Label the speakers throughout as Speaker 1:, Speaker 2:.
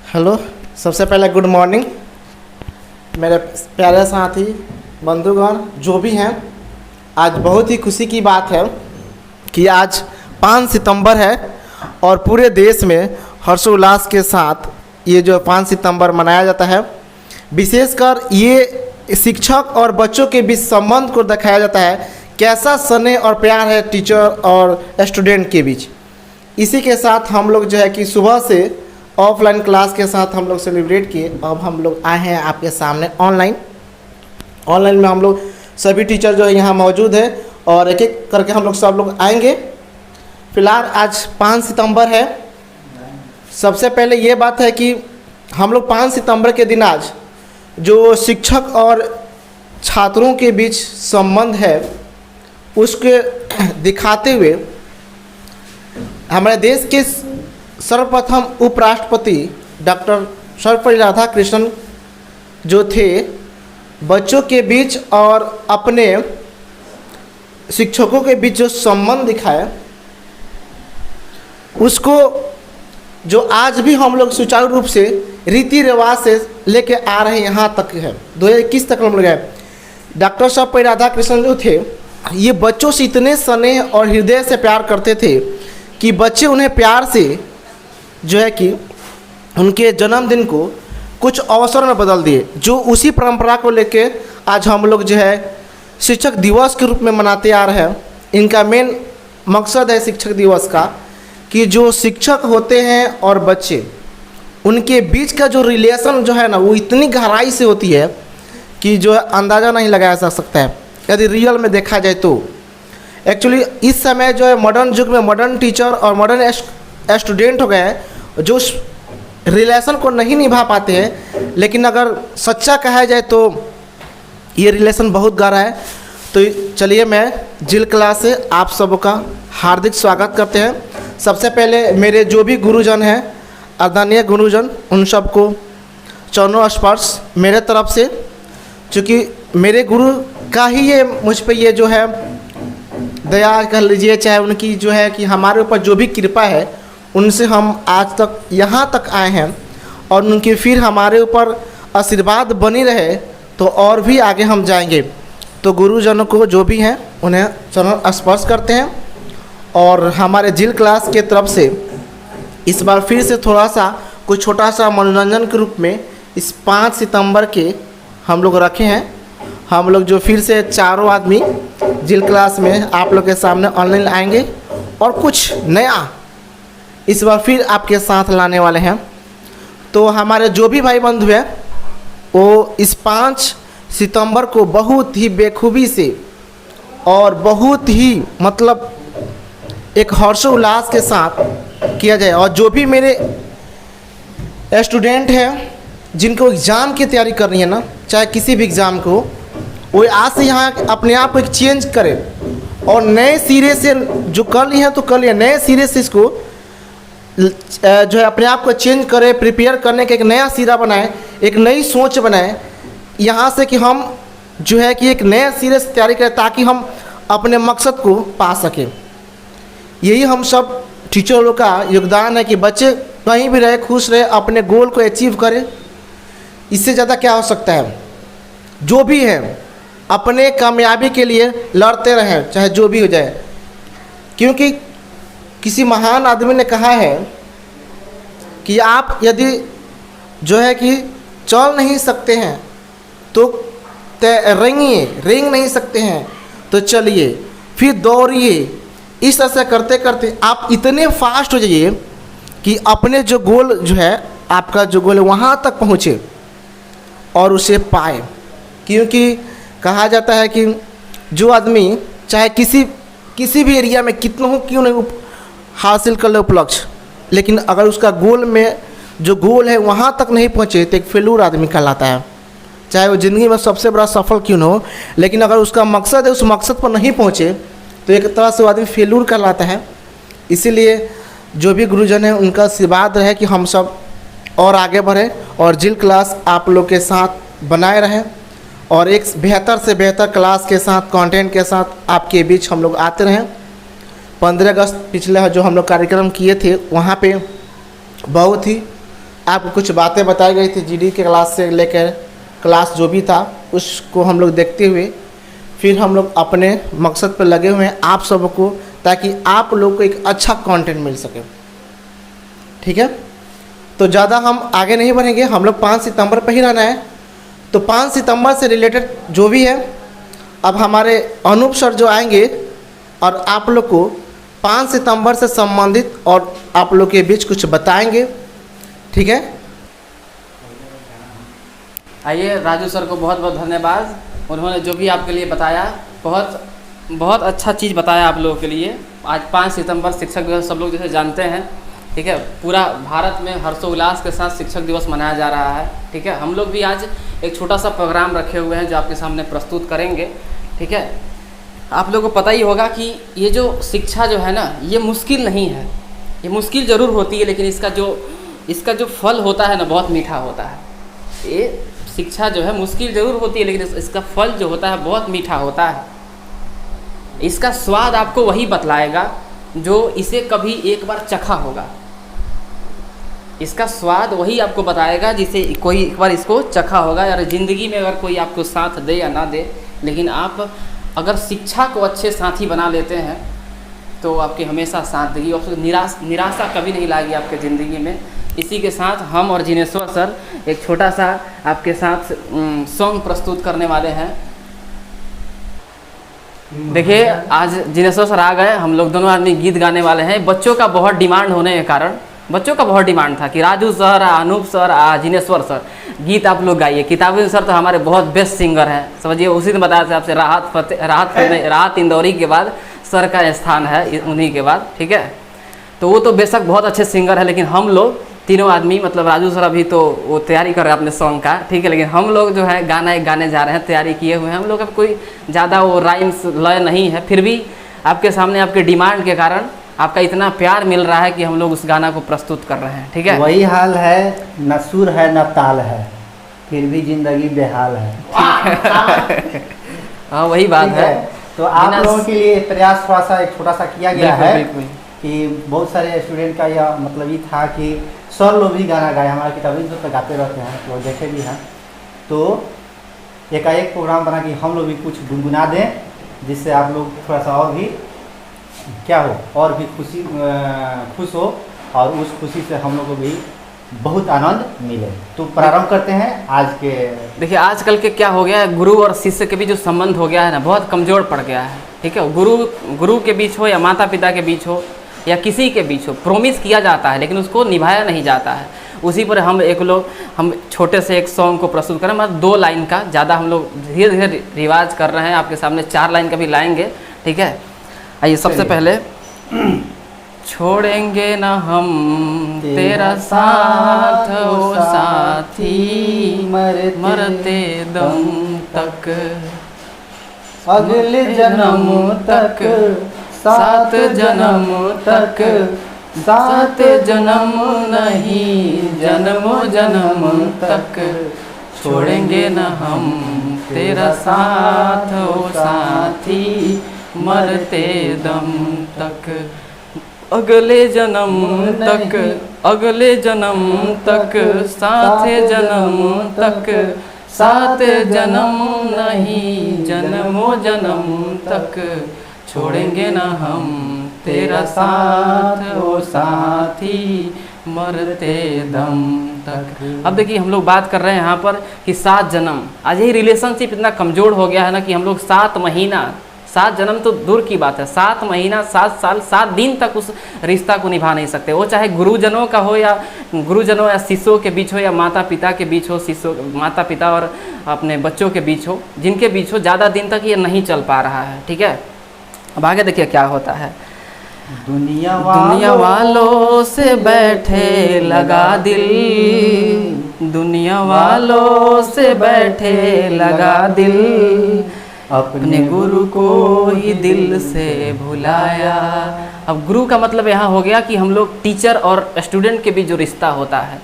Speaker 1: Hello. सबसे पहले good morning मेरे प्यारे साथी बंधुगण जो भी हैं। आज बहुत ही खुशी की बात है कि आज 5 सितंबर है और पूरे देश में हर्षोल्लास के साथ ये जो 5 सितंबर मनाया जाता है। विशेषकर ये शिक्षक और बच्चों के बीच संबंध को दिखाया जाता है, कैसा स्नेह और प्यार है टीचर और स्टूडेंट के बीच। इसी के साथ हम लोग जो है कि सुबह से ऑफलाइन क्लास के साथ हम लोग सेलिब्रेट किए। अब हम लोग आए हैं आपके सामने ऑनलाइन में हम लोग सभी टीचर जो है यहाँ मौजूद है और एक एक करके हम लोग सब लोग आएंगे। फिलहाल आज 5 सितंबर है। सबसे पहले ये बात है कि हम लोग 5 सितंबर के दिन आज जो शिक्षक और छात्रों के बीच संबंध है उसके दिखाते हुए हमारे देश के सर्वप्रथम उपराष्ट्रपति डॉक्टर सर्वपल्ली राधाकृष्णन जो थे बच्चों के बीच और अपने शिक्षकों के बीच जो संबंध दिखाया उसको जो आज भी हम लोग सुचारू रूप से रीति रिवाज से लेके आ रहे हैं, यहाँ तक है 2021 तक हम लोग गए। डॉक्टर सर्वपल्ली राधाकृष्णन जो थे ये बच्चों से इतने स्नेह और हृदय से प्यार करते थे कि बच्चे उन्हें प्यार से जो है कि उनके जन्मदिन को कुछ अवसर में बदल दिए। जो उसी परंपरा को लेके आज हम लोग जो है शिक्षक दिवस के रूप में मनाते आ रहे हैं। इनका मेन मकसद है शिक्षक दिवस का कि जो शिक्षक होते हैं और बच्चे उनके बीच का जो रिलेशन जो है ना वो इतनी गहराई से होती है कि जो है अंदाज़ा नहीं लगाया जा सकता है यदि रियल में देखा जाए तो। एक्चुअली इस समय जो है मॉडर्न युग में मॉडर्न टीचर और मॉडर्न स्टूडेंट हो गए हैं जो उस रिलेशन को नहीं निभा पाते हैं, लेकिन अगर सच्चा कहा जाए तो ये रिलेशन बहुत गहरा है। तो चलिए मैं जिल क्लास से आप सबका हार्दिक स्वागत करते हैं। सबसे पहले मेरे जो भी गुरुजन हैं आदरणीय गुरुजन उन सबको चरणों स्पर्श मेरे तरफ से, क्योंकि मेरे गुरु का ही ये मुझ पे ये जो है दया कह लीजिए, चाहे उनकी जो है कि हमारे ऊपर जो भी कृपा है उनसे हम आज तक यहाँ तक आए हैं और उनकी फिर हमारे ऊपर आशीर्वाद बनी रहे तो और भी आगे हम जाएंगे। तो गुरुजनों को जो भी हैं उन्हें चरण स्पर्श करते हैं और हमारे जिल क्लास के तरफ से इस बार फिर से थोड़ा सा कुछ छोटा सा मनोरंजन के रूप में इस 5 सितंबर के हम लोग रखे हैं। हम लोग जो फिर से चारों आदमी जिल क्लास में आप लोग के सामने ऑनलाइन आएंगे और कुछ नया इस बार फिर आपके साथ लाने वाले हैं। तो हमारे जो भी भाई बंधु हैं वो इस 5 सितंबर को बहुत ही बेखूबी से और बहुत ही मतलब एक हर्षोल्लास के साथ किया जाए। और जो भी मेरे स्टूडेंट हैं जिनको एग्ज़ाम की तैयारी करनी है ना, चाहे किसी भी एग्ज़ाम को, वो आज से यहाँ अपने आप को एक चेंज करें और नए सिरे से जो कर लिए हैं तो कर लिए, नए सिरे से इसको जो है अपने आप को चेंज करें, प्रिपेयर करने का एक नया सिरा बनाएं, एक नई सोच बनाएं यहाँ से कि हम जो है कि एक नए सिरे से तैयारी करें ताकि हम अपने मकसद को पा सकें। यही हम सब टीचरों का योगदान है कि बच्चे कहीं भी रहे खुश रहे, अपने गोल को अचीव करें। इससे ज़्यादा क्या हो सकता है। जो भी है अपने कामयाबी के लिए लड़ते रहें, चाहे जो भी हो जाए। क्योंकि किसी महान आदमी ने कहा है कि आप यदि जो है कि चल नहीं सकते हैं तो रेंग नहीं सकते हैं तो चलिए, फिर दौड़िए। इस तरह से करते करते आप इतने फास्ट हो जाइए कि अपने जो गोल जो है आपका जो गोल है वहाँ तक पहुँचे और उसे पाए। क्योंकि कहा जाता है कि जो आदमी चाहे किसी भी एरिया में कितना हो क्यों नहीं हासिल कर ले उपलक्ष्य, लेकिन अगर उसका गोल में जो गोल है वहाँ तक नहीं पहुँचे तो एक फेलूर आदमी कहलाता है। चाहे वो ज़िंदगी में सबसे बड़ा सफल क्यों न हो, लेकिन अगर उसका मकसद है उस मकसद पर नहीं पहुँचे तो एक तरह से वो आदमी फेलूर कहलाता है। इसीलिए जो भी गुरुजन हैं उनका आशीर्वाद रहे कि हम सब और आगे बढ़ें और जिल क्लास आप लोग के साथ बनाए रहें और एक बेहतर से बेहतर क्लास के साथ कंटेंट के साथ आपके बीच हम लोग आते रहें। 15 अगस्त पिछले जो हम लोग कार्यक्रम किए थे वहाँ पे बहुत ही आपको कुछ बातें बताई गई थी जीडी के क्लास से लेकर क्लास जो भी था उसको हम लोग देखते हुए फिर हम लोग अपने मकसद पर लगे हुए हैं आप सबको, ताकि आप लोग को एक अच्छा कंटेंट मिल सके। ठीक है, तो ज़्यादा हम आगे नहीं बढ़ेंगे, हम लोग 5 सितंबर पर ही रहना है। तो 5 सितंबर से रिलेटेड जो भी है, अब हमारे अनूप सर जो आएंगे और आप लोग को 5 सितंबर से संबंधित और आप लोग के बीच कुछ बताएंगे। ठीक है,
Speaker 2: आइए राजू सर को बहुत बहुत धन्यवाद, उन्होंने जो भी आपके लिए बताया बहुत बहुत अच्छा चीज़ बताया आप लोगों के लिए। आज 5 सितंबर शिक्षक दिवस सब लोग जैसे जानते हैं, ठीक है, पूरा भारत में हर्षोल्लास के साथ शिक्षक दिवस मनाया जा रहा है। ठीक है, हम लोग भी आज एक छोटा सा प्रोग्राम रखे हुए हैं जो आपके सामने प्रस्तुत करेंगे। ठीक है, आप लोगों को पता ही होगा कि ये जो शिक्षा जो है ना, ये मुश्किल नहीं है, ये मुश्किल ज़रूर होती है, लेकिन इसका जो फल होता है ना बहुत मीठा होता है। ये शिक्षा जो है मुश्किल ज़रूर होती है, लेकिन इसका फल जो होता है बहुत मीठा होता है। इसका स्वाद आपको वही बतलाएगा जो इसे कभी एक बार चखा होगा। इसका स्वाद वही आपको बताएगा जिसे कोई एक बार इसको चखा होगा। यार ज़िंदगी में अगर कोई आपको साथ दे या ना दे, लेकिन आप अगर शिक्षा को अच्छे साथी बना लेते हैं तो आपके हमेशा साथ देगी, आपको निराशा कभी नहीं लाएगी आपके ज़िंदगी में। इसी के साथ हम और जिनेश्वर सर एक छोटा सा आपके साथ सॉन्ग प्रस्तुत करने वाले हैं। देखिए आज जिनेश्वर सर आ गए, हम लोग दोनों आदमी गीत गाने वाले हैं। बच्चों का बहुत डिमांड होने के कारण, बच्चों का बहुत डिमांड था कि Raju sir, Anoop sir, Jineshwar sir गीत आप लोग गाइए। किताबी सर तो हमारे बहुत बेस्ट सिंगर हैं, समझिए। उसी ने बताया था आपसे राहत इंदौरी के बाद सर का स्थान है उन्हीं के बाद। ठीक है, तो वो तो बेशक बहुत अच्छे सिंगर है, लेकिन हम लोग तीनों आदमी, मतलब राजू सर अभी तो वो तैयारी कर रहे हैं अपने सॉन्ग का, ठीक है, लेकिन हम लोग जो है गाने जा रहे हैं, तैयारी किए हुए हैं। हम लोग का कोई ज़्यादा वो राइम्स लय नहीं है, फिर भी आपके सामने आपके डिमांड के कारण आपका इतना प्यार मिल रहा है कि हम लोग उस गाना को प्रस्तुत कर रहे हैं। ठीक है,
Speaker 3: वही हाल है, न सुर है न ताल है, फिर भी जिंदगी बेहाल है।
Speaker 2: हाँ वही बात है।
Speaker 3: तो आप लोगों के लिए प्रयास थोड़ा सा एक छोटा सा किया गया है
Speaker 2: बिल्कुल।
Speaker 3: कि बहुत सारे स्टूडेंट का यह मतलब ये था कि सर लोग भी गाना गाए, हमारे किताबी तो गाते रहते हैं, तो देखे भी हैं। तो एकाएक प्रोग्राम बना कि हम लोग भी कुछ गुनगुना दें, जिससे आप लोग थोड़ा सा और भी क्या हो, और भी खुश हो, और उस खुशी से हम लोग को भी बहुत आनंद मिले। तो प्रारंभ करते हैं आज के।
Speaker 2: देखिए आजकल के क्या हो गया है, गुरु और शिष्य के बीच जो संबंध हो गया है ना, बहुत कमज़ोर पड़ गया है। ठीक है, गुरु के बीच हो या माता पिता के बीच हो या किसी के बीच हो, प्रॉमिस किया जाता है लेकिन उसको निभाया नहीं जाता है। उसी पर हम छोटे से एक सॉन्ग को प्रस्तुत करें, मतलब 2 लाइन का, ज़्यादा हम लोग धीरे धीरे रिवाज कर रहे हैं। आपके सामने 4 लाइन का भी लाएंगे। ठीक है, आइए सबसे पहले छोड़ेंगे ना हम तेरा साथ ओ साथी, मरते दम तक,
Speaker 3: अगले जन्म तक,
Speaker 2: 7 जन्म तक, 7 जन्म नहीं जन्मों जन्म तक, छोड़ेंगे न हम तेरा साथ ओ साथी, मरते दम तक, अगले जन्म तक, अगले जन्म तक, 7 जन्म तक, 7 जन्म नहीं जन्मों जन्म तक, छोड़ेंगे ना हम तेरा साथ ओ साथी, मरते दम तक। अब देखिए हम लोग बात कर रहे हैं यहाँ पर कि 7 जन्म। आज यही रिलेशनशिप इतना कमज़ोर हो गया है ना कि हम लोग 7 महीना, 7 जन्म तो दूर की बात है, 7 महीना, 7 साल, 7 दिन तक उस रिश्ता को निभा नहीं सकते। वो चाहे गुरुजनों का हो या गुरुजनों या शिष्यों के बीच हो या माता पिता के बीच हो, माता पिता और अपने बच्चों के बीच हो, जिनके बीच हो, ज़्यादा दिन तक ये नहीं चल पा रहा है। ठीक है, अब आगे देखिए क्या होता है।
Speaker 3: दुनिया
Speaker 2: वालों से बैठे लगा दिल, दुनिया वालों से बैठे लगा दिल, अपने गुरु को ही दिल से भुलाया। अब गुरु का मतलब यहाँ हो गया कि हम लोग टीचर और स्टूडेंट के बीच जो रिश्ता होता है,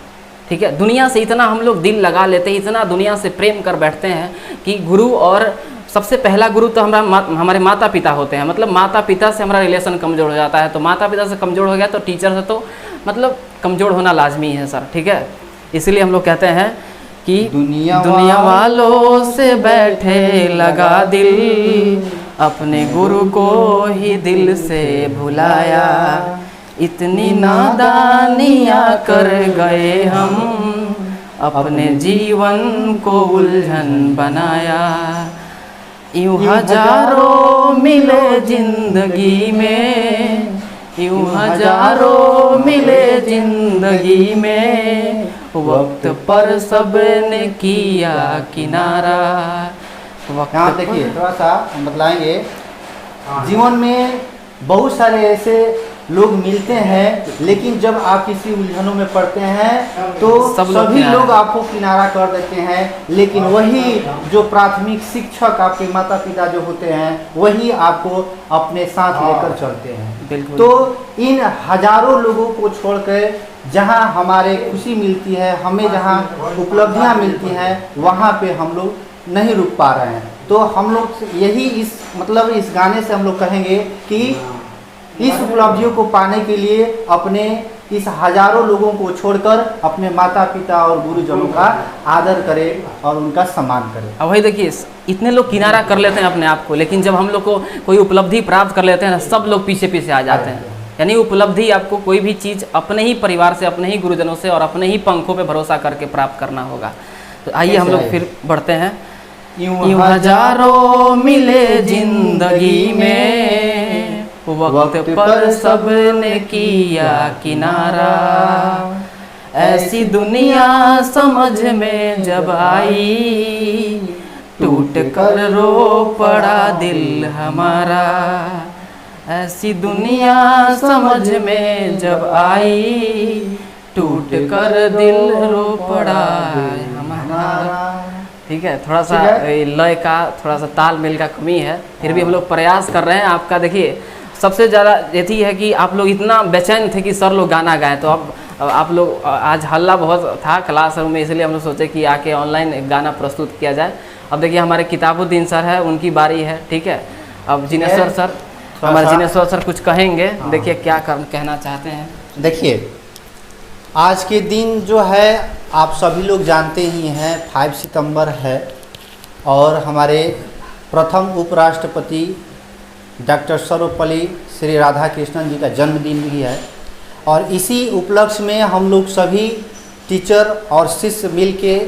Speaker 2: ठीक है, दुनिया से इतना हम लोग दिल लगा लेते हैं, इतना दुनिया से प्रेम कर बैठते हैं कि गुरु, और सबसे पहला गुरु तो हमारे माता पिता होते हैं। मतलब माता पिता से हमारा रिलेशन कमज़ोर हो जाता है, तो माता पिता से कमज़ोर हो गया तो टीचर से तो मतलब कमज़ोर होना लाजमी है सर। ठीक है, इसीलिए हम लोग कहते हैं कि
Speaker 3: दुनिया
Speaker 2: दुनिया वालों से बैठे लगा दिल, अपने गुरु को ही दिल से भुलाया, इतनी नादानियाँ कर गए हम, अपने जीवन को उलझन बनाया। यूँ हजारों मिले जिंदगी में, यूँ हजारों मिले जिंदगी में, वक्त पर सबने किया किनारा। वक्त
Speaker 3: यहाँ देखिए थोड़ा सा हम बतलाएंगे, जीवन में बहुत सारे ऐसे लोग मिलते हैं, लेकिन जब आप किसी उलझनों में पड़ते हैं तो सभी लोग आपको किनारा कर देते हैं, लेकिन वही जो प्राथमिक शिक्षक आपके माता पिता जो होते हैं वही आपको अपने साथ लेकर चलते हैं। तो इन हजारों लोगों को छोड़कर जहां हमारे खुशी मिलती है, हमें जहां उपलब्धियां मिलती हैं, वहां पे हम लोग नहीं रुक पा रहे हैं। तो हम लोग यही इस गाने से हम लोग कहेंगे कि इस उपलब्धियों को पाने के लिए अपने इस हजारों लोगों को छोड़कर अपने माता पिता और गुरुजनों का आदर करें और उनका सम्मान करें।
Speaker 2: अब वही देखिए, इतने लोग किनारा कर लेते हैं अपने आप को, लेकिन जब हम लोग को कोई उपलब्धि प्राप्त कर लेते हैं ना, सब लोग पीछे पीछे आ जाते हैं। यानी उपलब्धि आपको कोई भी चीज़ अपने ही परिवार से, अपने ही गुरुजनों से और अपने ही पंखों पे भरोसा करके प्राप्त करना होगा। तो आइए हम लोग फिर बढ़ते हैं। यूँ हजारों मिले जिंदगी में, वक्त पर सबने किया किनारा, ऐसी दुनिया समझ में जब आई, टूट कर रो पड़ा दिल हमारा। ऐसी दुनिया समझ में जब आई, टूट कर दिल रो पड़ा हमारा। ठीक है, थोड़ा सा लय का, थोड़ा सा तालमेल का कमी है, फिर भी हम लोग प्रयास कर रहे हैं। आपका देखिए सबसे ज़्यादा यही है कि आप लोग इतना बेचैन थे कि सर लोग गाना गाएं, तो अब आप लोग, आज हल्ला बहुत था क्लासरूम में, इसलिए हम लोग सोचे कि आके ऑनलाइन गाना प्रस्तुत किया जाए। अब देखिए हमारे किताबुद्दीन सर है, उनकी बारी है। ठीक है, अब जिनेश्वर सर, हमारे जिनेश्वर सर कुछ कहेंगे। देखिए क्या कहना चाहते हैं।
Speaker 3: देखिए आज के दिन जो है आप सभी लोग जानते ही हैं, 5 सितंबर है और हमारे प्रथम उपराष्ट्रपति डॉक्टर सर्वपल्ली श्री राधाकृष्णन जी का जन्मदिन भी है। और इसी उपलक्ष्य में हम लोग सभी टीचर और शिष्य मिल के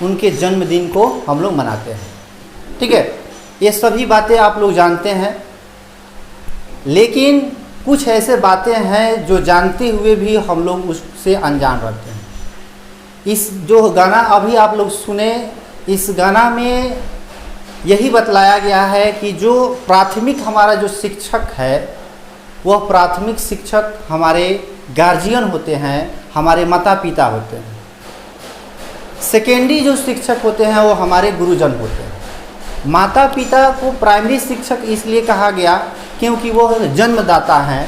Speaker 3: उनके जन्मदिन को हम लोग मनाते हैं। ठीक है, ये सभी बातें आप लोग जानते हैं, लेकिन कुछ ऐसे बातें हैं जो जानते हुए भी हम लोग उससे अनजान रहते हैं। इस जो गाना अभी आप लोग सुने, इस गाना में यही बतलाया गया है कि जो प्राथमिक हमारा जो शिक्षक है, वह प्राथमिक शिक्षक हमारे गार्जियन होते हैं, हमारे माता पिता होते हैं। सेकेंडरी जो शिक्षक होते हैं वो हमारे गुरुजन होते हैं। माता पिता को प्राइमरी शिक्षक इसलिए कहा गया क्योंकि वो जन्मदाता हैं,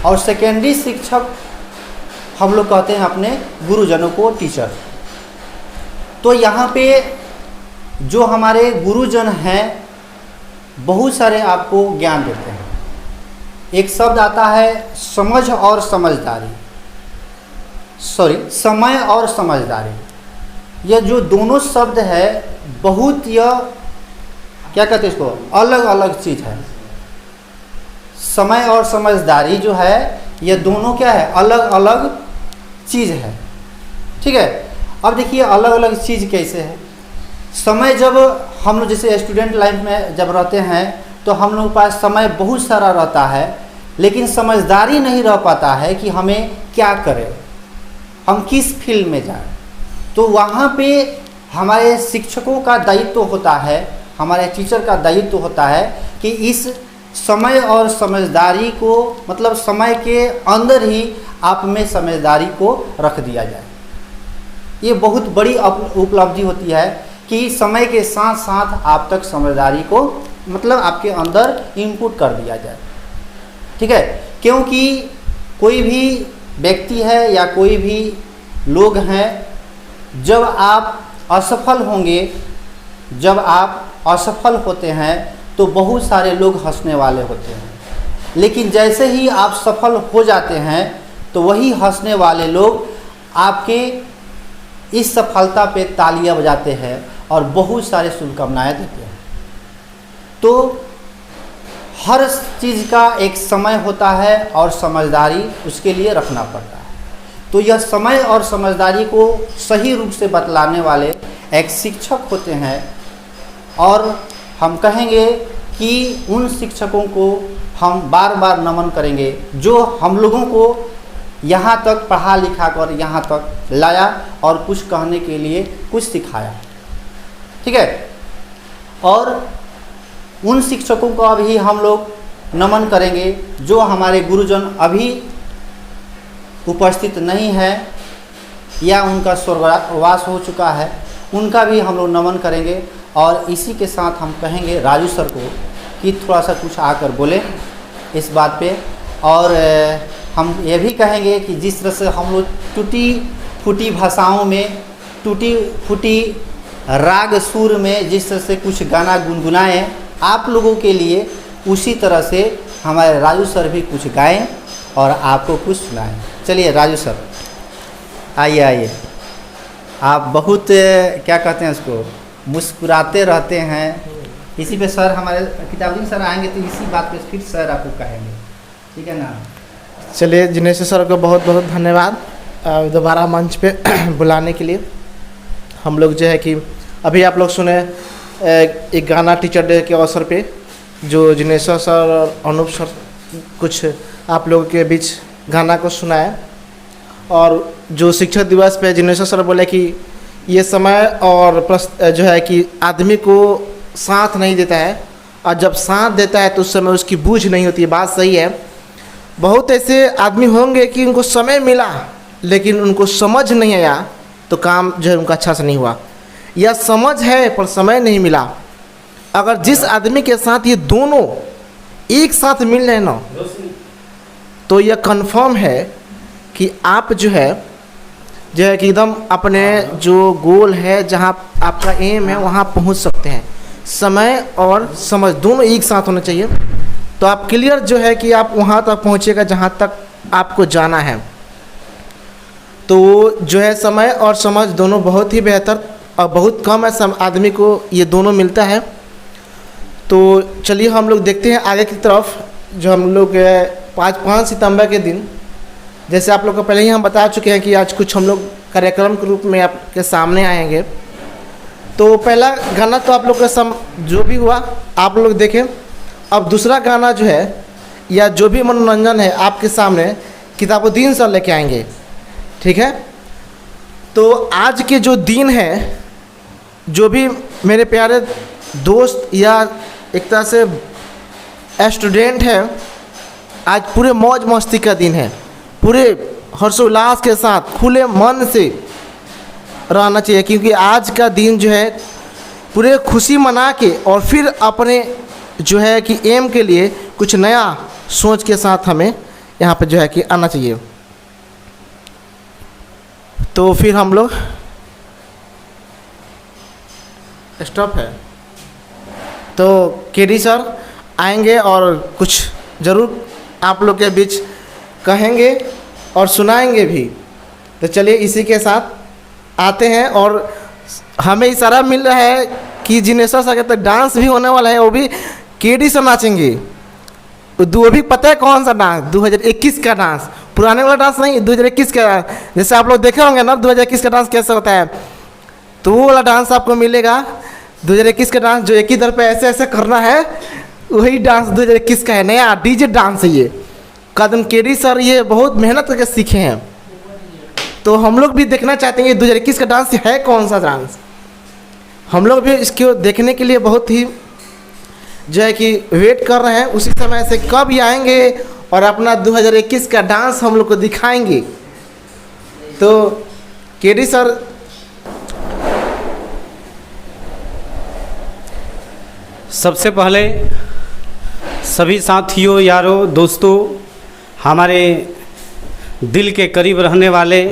Speaker 3: और सेकेंडरी शिक्षक हम लोग कहते हैं अपने गुरुजनों को टीचर। तो यहाँ पे जो हमारे गुरुजन हैं बहुत सारे आपको ज्ञान देते हैं। एक शब्द आता है समझ और समझदारी, समय और समझदारी। यह जो दोनों शब्द है बहुत, यह क्या कहते हैं, इसको अलग अलग चीज़ है। समय और समझदारी जो है ये दोनों क्या है, अलग अलग चीज़ है। ठीक है, अब देखिए अलग अलग चीज़ कैसे है। समय, जब हम लोग जैसे स्टूडेंट लाइफ में जब रहते हैं तो हम लोग के पास समय बहुत सारा रहता है, लेकिन समझदारी नहीं रह पाता है कि हमें क्या करें, हम किस फील्ड में जाएं। तो वहाँ पे हमारे शिक्षकों का दायित्व होता है, हमारे टीचर का दायित्व होता है कि इस समय और समझदारी को, मतलब समय के अंदर ही आप में समझदारी को रख दिया जाए। ये बहुत बड़ी उपलब्धि होती है कि समय के साथ साथ आप तक समझदारी को, मतलब आपके अंदर इनपुट कर दिया जाए। ठीक है, क्योंकि कोई भी व्यक्ति है या कोई भी लोग हैं, जब आप असफल होंगे, जब आप असफल होते हैं तो बहुत सारे लोग हंसने वाले होते हैं, लेकिन जैसे ही आप सफल हो जाते हैं तो वही हंसने वाले लोग आपके इस सफलता पे तालियां बजाते हैं और बहुत सारे शुभकामनाएं देते हैं। तो हर चीज़ का एक समय होता है और समझदारी उसके लिए रखना पड़ता है। तो यह समय और समझदारी को सही रूप से बतलाने वाले एक शिक्षक होते हैं और हम कहेंगे कि उन शिक्षकों को हम बार बार नमन करेंगे जो हम लोगों को यहाँ तक पढ़ा लिखा कर यहाँ तक लाया और कुछ कहने के लिए कुछ सिखाया। ठीक है, और उन शिक्षकों को अभी हम लोग नमन करेंगे जो हमारे गुरुजन अभी उपस्थित नहीं है या उनका स्वर्गवास हो चुका है, उनका भी हम लोग नमन करेंगे। और इसी के साथ हम कहेंगे राजू सर को कि थोड़ा सा कुछ आकर बोले इस बात पे। और हम ये भी कहेंगे कि जिस तरह से हम लोग टूटी फूटी भाषाओं में, टूटी फूटी राग सुर में जिस तरह से कुछ गाना गुनगुनाएं आप लोगों के लिए, उसी तरह से हमारे राजू सर भी कुछ गाएं और आपको कुछ सुनाएं। चलिए राजू सर आइए आइए। आप बहुत क्या कहते हैं उसको, मुस्कुराते रहते हैं। इसी पे सर हमारे किताबुद्दीन सर आएंगे तो इसी बात पे फिर सर आपको कहेंगे, ठीक है ना।
Speaker 1: चलिए जिनेश सर को बहुत बहुत धन्यवाद दोबारा मंच पे बुलाने के लिए। हम लोग जो है कि अभी आप लोग सुने एक गाना टीचर डे के अवसर पे जो जिनेश सर और अनूप सर कुछ आप लोगों के बीच गाना को सुनाया। और जो शिक्षक दिवस पे जिनेश सर बोले कि ये समय और जो है कि आदमी को साथ नहीं देता है और जब साथ देता है तो उस समय उसकी बूझ नहीं होती है। बात सही है। बहुत ऐसे आदमी होंगे कि उनको समय मिला लेकिन उनको समझ नहीं आया तो काम जो है उनका अच्छा से नहीं हुआ, या समझ है पर समय नहीं मिला। अगर जिस आदमी के साथ ये दोनों एक साथ मिल रहे ना तो यह कंफर्म है कि आप जो है कि एकदम अपने जो गोल है, जहाँ आपका एम है वहाँ पहुँच सकते हैं। समय और समझ दोनों एक साथ होना चाहिए तो आप क्लियर जो है कि आप वहाँ तक पहुँचेगा जहाँ तक आपको जाना है। तो जो है समय और समझ दोनों बहुत ही बेहतर और बहुत कम है आदमी को ये दोनों मिलता है। तो चलिए हम लोग देखते हैं आगे की तरफ। जो हम लोग 5 सितंबर के दिन, जैसे आप लोग को पहले ही हम बता चुके हैं कि आज कुछ हम लोग कार्यक्रम के रूप में आपके सामने आएंगे। तो पहला गाना तो आप लोग का जो भी हुआ आप लोग देखें। अब दूसरा गाना जो है या जो भी मनोरंजन है आपके सामने किताबुद्दीन सर लेके आएंगे, ठीक है। तो आज के जो दिन है, जो भी मेरे प्यारे दोस्त या एक तरह से स्टूडेंट है, आज पूरे मौज मस्ती का दिन है। पूरे हर्षोल्लास के साथ खुले मन से रहना चाहिए क्योंकि आज का दिन जो है पूरे खुशी मना के और फिर अपने जो है कि एम के लिए कुछ नया सोच के साथ हमें यहाँ पे जो है कि आना चाहिए। तो फिर हम लोग स्टॉप है तो केडी सर आएंगे और कुछ ज़रूर आप लोग के बीच कहेंगे और सुनाएंगे भी। तो चलिए इसी के साथ आते हैं। और हमें इशारा मिल रहा है कि जिनेश्वर सर के तो डांस भी होने वाला है, वो भी केडी सर नाचेंगे। वो भी पता है कौन सा डांस, 2021 का डांस, पुराने वाला डांस नहीं, 2021 का। जैसे आप लोग देखे होंगे ना 2021 का डांस कैसा होता है, तो वो वाला डांस आपको मिलेगा। 2021 का डांस जो एक ही दर पे ऐसे ऐसे करना है, वही डांस 2021 का है। नया डीजे डांस है ये। कदम केडी सर ये बहुत मेहनत करके सीखे हैं, तो हम लोग भी देखना चाहते हैं 2021 का डांस है कौन सा डांस। हम लोग भी इसको देखने के लिए बहुत ही जो है कि वेट कर रहे हैं। उसी समय से कब ये आएंगे और अपना 2021 का डांस हम लोग को दिखाएंगे। तो केडी सर
Speaker 4: सबसे पहले सभी साथियों, यारों, दोस्तों, हमारे दिल के करीब रहने वाले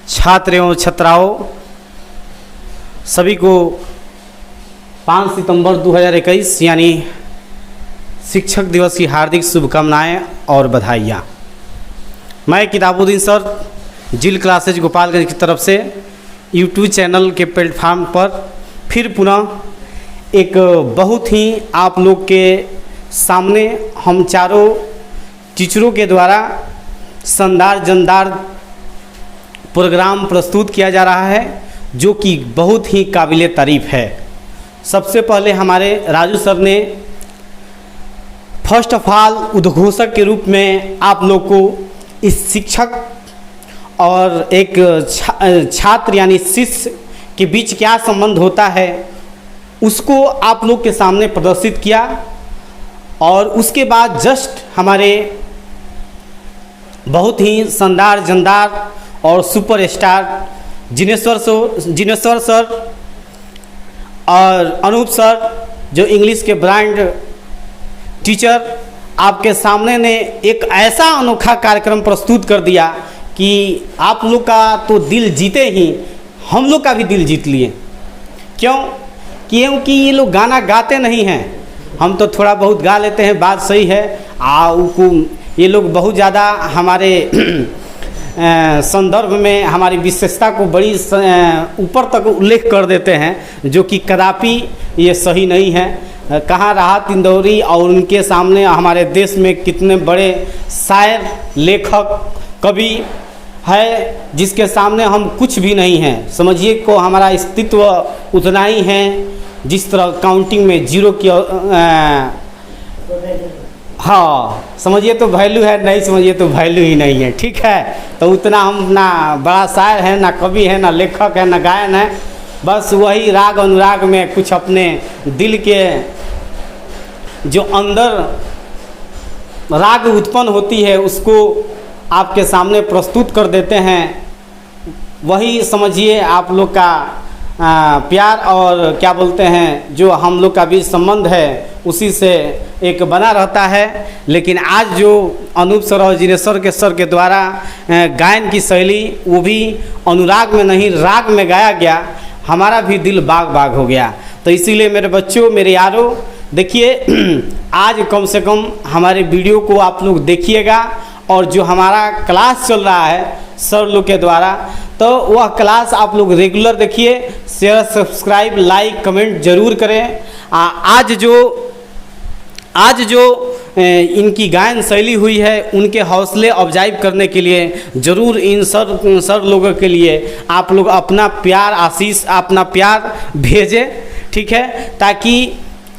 Speaker 4: छात्र एवं छात्राओं, सभी को 5 सितंबर 2021 यानी शिक्षक दिवस की हार्दिक शुभकामनाएं और बधाइयाँ। मैं किताबुद्दीन सर जिल क्लासेज गोपालगंज की तरफ से यूट्यूब चैनल के प्लेटफार्म पर फिर पुनः एक बहुत ही आप लोग के सामने हम चारों टीचरों के द्वारा शानदार जानदार प्रोग्राम प्रस्तुत किया जा रहा है, जो कि बहुत ही काबिले तारीफ़ है। सबसे पहले हमारे राजू सर ने फर्स्ट ऑफ ऑल उद्घोषक के रूप में आप लोग को इस शिक्षक और एक छात्र यानी शिष्य के बीच क्या संबंध होता है उसको आप लोग के सामने प्रदर्शित किया। और उसके बाद जस्ट हमारे बहुत ही शानदार जानदार और सुपरस्टार जिनेश्वर सर और अनूप सर, जो इंग्लिश के ब्रांड टीचर, आपके सामने ने एक ऐसा अनोखा कार्यक्रम प्रस्तुत कर दिया कि आप लोग का तो दिल जीते ही हम लोग का भी दिल जीत लिए। क्योंकि ये लोग गाना गाते नहीं हैं, हम तो थोड़ा बहुत गा लेते हैं, बात सही है। ये लोग बहुत ज़्यादा हमारे संदर्भ में हमारी विशेषता को बड़ी ऊपर तक उल्लेख कर देते हैं, जो कि कदापि ये सही नहीं है। कहाँ राहत इंदौरी और उनके सामने हमारे देश में कितने बड़े शायर, लेखक, कवि है, जिसके सामने हम कुछ भी नहीं हैं। समझिए को हमारा अस्तित्व उतना ही है जिस तरह काउंटिंग में जीरो की हाँ, समझिए तो वैल्यू है, नहीं समझिए तो वैल्यू ही नहीं है। ठीक है, तो उतना हम ना बड़ा शायर है, ना कवि है, ना लेखक है, ना गायन है। बस वही राग अनुराग में कुछ अपने दिल के जो अंदर राग उत्पन्न होती है उसको आपके सामने प्रस्तुत कर देते हैं। वही समझिए आप लोग का प्यार और क्या बोलते हैं जो हम लोग का भी संबंध है उसी से एक बना रहता है। लेकिन आज जो अनूप सर और जिनेश्वर के सर के द्वारा गायन की शैली, वो भी अनुराग में नहीं राग में गाया गया, हमारा भी दिल बाग बाग हो गया। तो इसीलिए मेरे बच्चों, मेरे यारों, देखिए आज कम से कम हमारे वीडियो को आप लोग देखिएगा। और जो हमारा क्लास चल रहा है सर लोग के द्वारा, तो वह क्लास आप लोग रेगुलर देखिए, शेयर, सब्सक्राइब, लाइक, कमेंट जरूर करें। आज जो इनकी गायन शैली हुई है, उनके हौसले अफजाई करने के लिए ज़रूर इन सर लोगों के लिए आप लोग अपना प्यार, आशीष, अपना प्यार भेजें। ठीक है, ताकि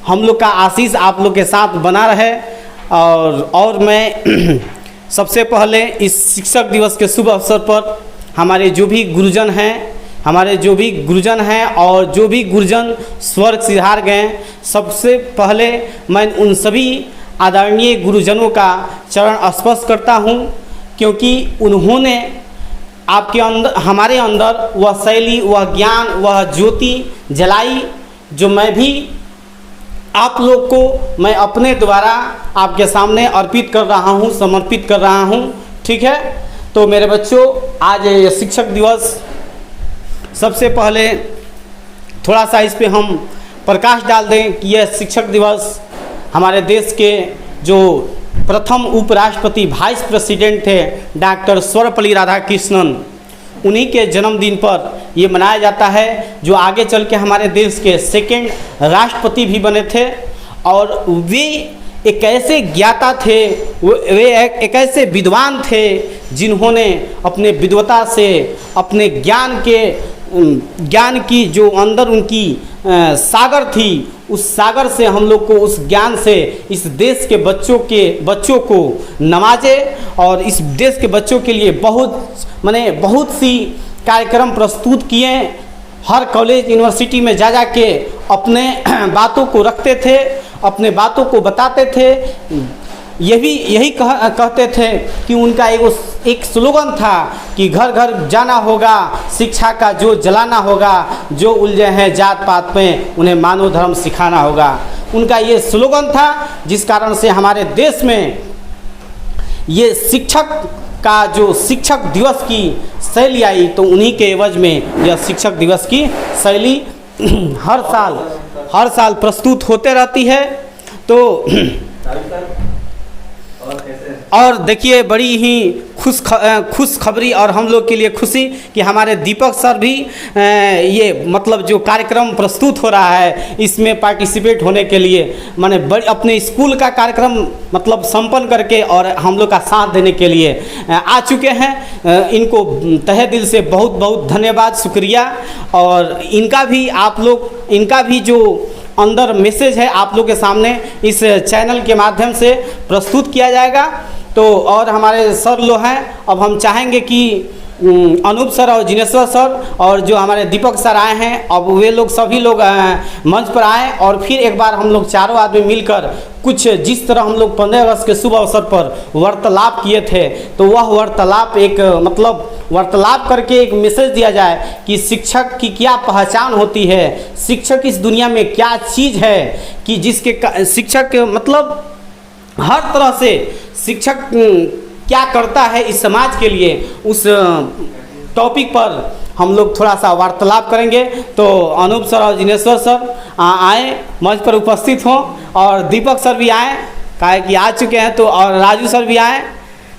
Speaker 4: हम लोग का आशीष आप लोग के साथ बना रहे। और मैं सबसे पहले इस शिक्षक दिवस के शुभ अवसर पर हमारे जो भी गुरुजन हैं और जो भी गुरुजन स्वर्ग सिधार गए, सबसे पहले मैं उन सभी आदरणीय गुरुजनों का चरण स्पर्श करता हूं, क्योंकि उन्होंने आपके अंदर, हमारे अंदर वह शैली, वह ज्ञान, वह ज्योति जलाई, जो मैं भी आप लोग को मैं अपने द्वारा आपके सामने अर्पित कर रहा हूं, समर्पित कर रहा हूं। ठीक है, तो मेरे बच्चों, आज ये शिक्षक दिवस, सबसे पहले थोड़ा सा इस पे हम प्रकाश डाल दें कि यह शिक्षक दिवस हमारे देश के जो प्रथम उपराष्ट्रपति, वाइस प्रेसिडेंट थे डॉक्टर सर्वपल्ली राधाकृष्णन, उन्हीं के जन्मदिन पर ये मनाया जाता है, जो आगे चल के हमारे देश के सेकंड राष्ट्रपति भी बने थे। और वे एक ऐसे ज्ञाता थे, वे एक ऐसे विद्वान थे जिन्होंने अपने विद्वता से, अपने ज्ञान की जो अंदर उनकी सागर थी, उस सागर से हम लोग को, उस ज्ञान से इस देश के बच्चों को नवाजे। और इस देश के बच्चों के लिए बहुत सी कार्यक्रम प्रस्तुत किए। हर कॉलेज, यूनिवर्सिटी में जा के अपने बातों को रखते थे, अपने बातों को बताते थे। यही कहते थे कि उनका एक स्लोगन था कि घर घर जाना होगा, शिक्षा का जो जलाना होगा, जो उलझे हैं जात पात में उन्हें मानव धर्म सिखाना होगा। उनका ये स्लोगन था, जिस कारण से हमारे देश में ये शिक्षक दिवस की शैली आई, तो उन्हीं के एवज में यह शिक्षक दिवस की शैली हर साल प्रस्तुत होते रहती है। तो
Speaker 3: और कैसे
Speaker 4: और देखिए बड़ी ही खुश खबरी और हम लोग के लिए खुशी कि हमारे दीपक सर भी ये मतलब जो कार्यक्रम प्रस्तुत हो रहा है इसमें पार्टिसिपेट होने के लिए माने अपने स्कूल का कार्यक्रम मतलब संपन्न करके और हम लोग का साथ देने के लिए आ चुके हैं। इनको तहे दिल से बहुत बहुत धन्यवाद, शुक्रिया। और इनका भी जो अंदर मैसेज है आप लोग के सामने इस चैनल के माध्यम से प्रस्तुत किया जाएगा। तो और हमारे सर लोग हैं, अब हम चाहेंगे कि अनूप सर और जिनेश्वर सर और जो हमारे दीपक सर आए हैं अब वे लोग सभी लोग मंच पर आए और फिर एक बार हम लोग चारों आदमी मिलकर कुछ जिस तरह हम लोग 15 अगस्त के शुभ अवसर पर वार्तालाप किए थे तो वह वार्तालाप एक मतलब वार्तालाप करके एक मैसेज दिया जाए कि शिक्षक की क्या पहचान होती है, शिक्षक इस दुनिया में क्या चीज़ है कि जिसके शिक्षक मतलब हर तरह से शिक्षक क्या करता है इस समाज के लिए, उस टॉपिक पर हम लोग थोड़ा सा वार्तालाप करेंगे। तो अनूप सर और जिनेश्वर सर आए मंच पर उपस्थित हों और दीपक सर भी आए काहे कि आ चुके हैं, तो और राजू सर भी आए।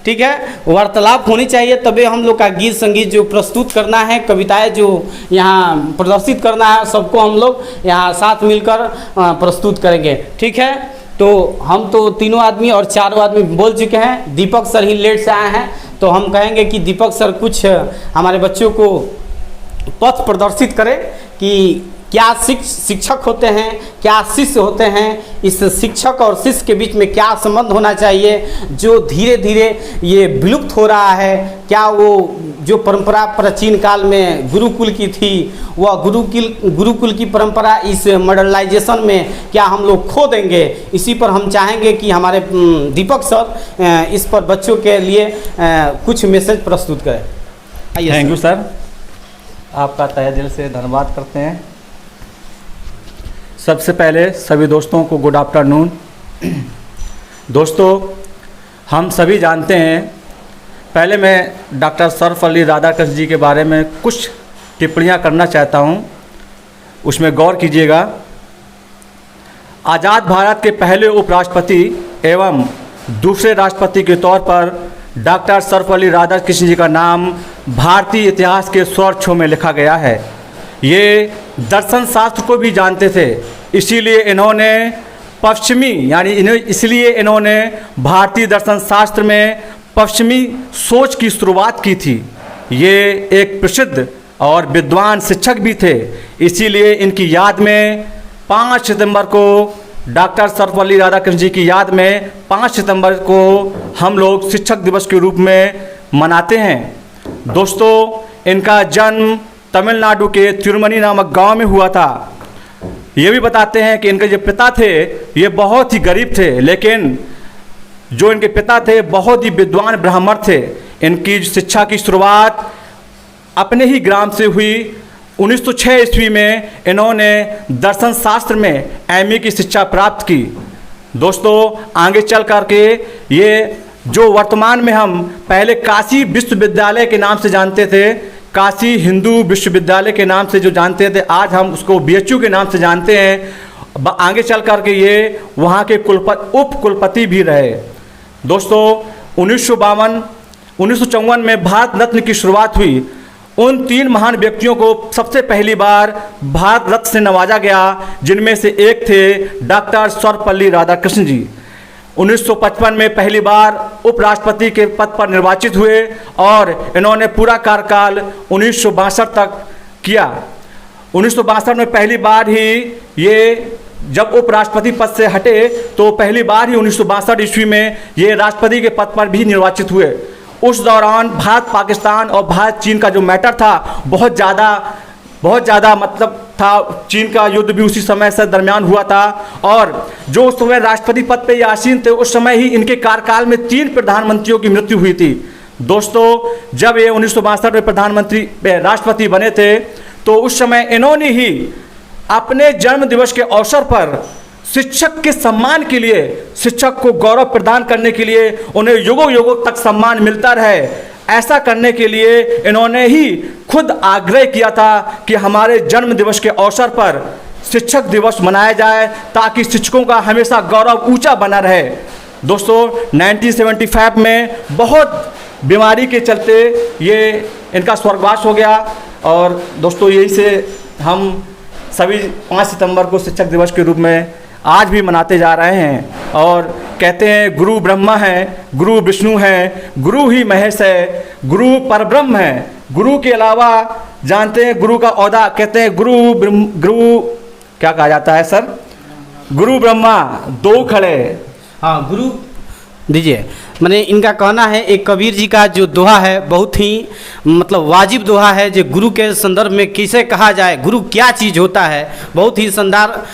Speaker 4: ठीक है, वार्तालाप होनी चाहिए तभी हम लोग का गीत संगीत जो प्रस्तुत करना है, कविताएं जो यहाँ प्रदर्शित करना है, सबको हम लोग यहाँ साथ मिलकर प्रस्तुत करेंगे। ठीक है, तो हम तो तीनों आदमी और चारों आदमी बोल चुके हैं, दीपक सर ही लेट से आए हैं तो हम कहेंगे कि दीपक सर कुछ हमारे बच्चों को पथ प्रदर्शित करें कि क्या शिक्षक होते हैं, क्या शिष्य होते हैं, इस शिक्षक और शिष्य के बीच में क्या संबंध होना चाहिए जो धीरे धीरे ये विलुप्त हो रहा है। क्या वो जो परंपरा प्राचीन काल में गुरुकुल की थी वह गुरुकुल की परंपरा इस मॉडर्नाइजेशन में क्या हम लोग खो देंगे, इसी पर हम चाहेंगे कि हमारे दीपक सर इस पर बच्चों के लिए कुछ मैसेज प्रस्तुत करें।
Speaker 3: थैंक यू सर, आपका तहे दिल से धन्यवाद करते हैं। सबसे पहले सभी दोस्तों को गुड आफ्टरनून। दोस्तों, हम सभी जानते हैं, पहले मैं डॉक्टर सर्वपल्ली राधाकृष्ण जी के बारे में कुछ टिप्पणियां करना चाहता हूं, उसमें गौर कीजिएगा। आज़ाद भारत के पहले उपराष्ट्रपति एवं दूसरे राष्ट्रपति के तौर पर डॉक्टर सर्वपल्ली राधाकृष्ण जी का नाम भारतीय इतिहास के स्वरक्षों में लिखा गया है। ये दर्शन शास्त्र को भी जानते थे, इसीलिए इन्होंने भारतीय दर्शन शास्त्र में पश्चिमी सोच की शुरुआत की थी। ये एक प्रसिद्ध और विद्वान शिक्षक भी थे, इसीलिए इनकी याद में 5 सितंबर को डॉक्टर सर्वपल्ली राधाकृष्ण जी की याद में 5 सितंबर को हम लोग शिक्षक दिवस के रूप में मनाते हैं। दोस्तों, इनका जन्म तमिलनाडु के तिरुमनी नामक गांव में हुआ था। ये भी बताते हैं कि इनके जो पिता थे ये बहुत ही गरीब थे, लेकिन जो इनके पिता थे बहुत ही विद्वान ब्राह्मण थे। इनकी शिक्षा की शुरुआत अपने ही ग्राम से हुई। 1906 ईस्वी में इन्होंने दर्शन शास्त्र में एमए की शिक्षा प्राप्त की। दोस्तों, आगे चल करके ये जो वर्तमान में हम पहले काशी विश्वविद्यालय के नाम से जानते थे, काशी हिंदू विश्वविद्यालय के नाम से जो जानते थे, आज हम उसको बीएचयू के नाम से जानते हैं। आगे चल करके ये वहाँ के उप कुलपति भी रहे। दोस्तों, 1954 में भारत रत्न की शुरुआत हुई। उन 3 महान व्यक्तियों को सबसे पहली बार भारत रत्न से नवाजा गया, जिनमें से एक थे डॉक्टर सर्वपल्ली राधाकृष्ण जी। 1955 में पहली बार उपराष्ट्रपति के पद पर निर्वाचित हुए और इन्होंने पूरा कार्यकाल 1962 तक किया। 1962 में पहली बार ही ये जब उपराष्ट्रपति पद से हटे तो पहली बार ही 1962 ईस्वी में ये राष्ट्रपति के पद पर भी निर्वाचित हुए। उस दौरान भारत पाकिस्तान और भारत चीन का जो मैटर था बहुत ज़्यादा मतलब था। चीन का युद्ध भी उसी समय से दरमियान हुआ था और जो उस समय राष्ट्रपति पद पे आसीन थे उस समय ही इनके कार्यकाल में 3 प्रधानमंत्रियों की मृत्यु हुई थी। दोस्तों, जब ये 1962 में प्रधानमंत्री राष्ट्रपति बने थे तो उस समय इन्होंने ही अपने जन्म दिवस के अवसर पर शिक्षक के सम्मान के लिए, शिक्षक को गौरव प्रदान करने के लिए, उन्हें युगों युगों तक सम्मान मिलता रहे, ऐसा करने के लिए इन्होंने ही खुद आग्रह किया था कि हमारे जन्म दिवस के अवसर पर शिक्षक दिवस मनाया जाए ताकि शिक्षकों का हमेशा गौरव ऊंचा बना रहे।
Speaker 5: दोस्तों 1975 में बहुत बीमारी के चलते ये इनका स्वर्गवास हो गया। और दोस्तों यही से हम सभी 5 सितंबर को शिक्षक दिवस के रूप में आज भी मनाते जा रहे हैं। और कहते हैं गुरु ब्रह्मा है, गुरु विष्णु है, गुरु ही महेश है, गुरु परब्रह्म है। गुरु के अलावा जानते हैं गुरु का ओहदा, कहते हैं गुरु क्या कहा जाता है सर? गुरु ब्रह्मा दो खड़े।
Speaker 4: हाँ, गुरु दीजिए। मैंने इनका कहना है, एक कबीर जी का जो दोहा है बहुत ही मतलब वाजिब दोहा है, जो गुरु के संदर्भ में कैसे कहा जाए, गुरु क्या चीज़ होता है। बहुत ही शानदार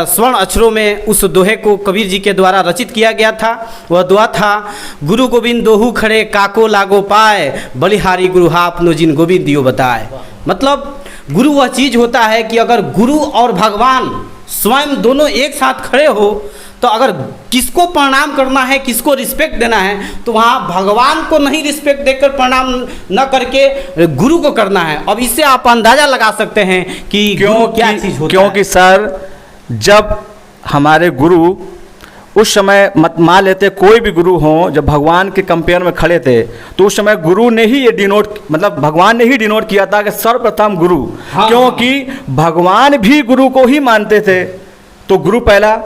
Speaker 4: स्वर्ण अक्षरों में उस दोहे को कबीर जी के द्वारा रचित किया गया था। वह दोहा था, गुरु गोविंद दोहू खड़े काको लागो पाए, बलिहारी गुरु हापनो जिन गोविंद दियो बताए। मतलब गुरु वह चीज़ होता है कि अगर गुरु और भगवान स्वयं दोनों एक साथ खड़े हो तो अगर किसको प्रणाम करना है, किसको रिस्पेक्ट देना है, तो वहाँ भगवान को नहीं रिस्पेक्ट देकर प्रणाम न करके गुरु को करना है। अब इससे आप अंदाज़ा लगा सकते हैं कि गुरु क्या चीज़ होता है।
Speaker 5: क्योंकि सर जब हमारे गुरु उस समय मत मान लेते कोई भी गुरु हो, जब भगवान के कंपेयर में खड़े थे तो उस समय गुरु ने ही ये डिनोट, मतलब भगवान ने ही डिनोट किया था कि सर्वप्रथम गुरु।
Speaker 4: हाँ,
Speaker 5: क्योंकि भगवान भी गुरु को ही मानते थे, तो गुरु पहला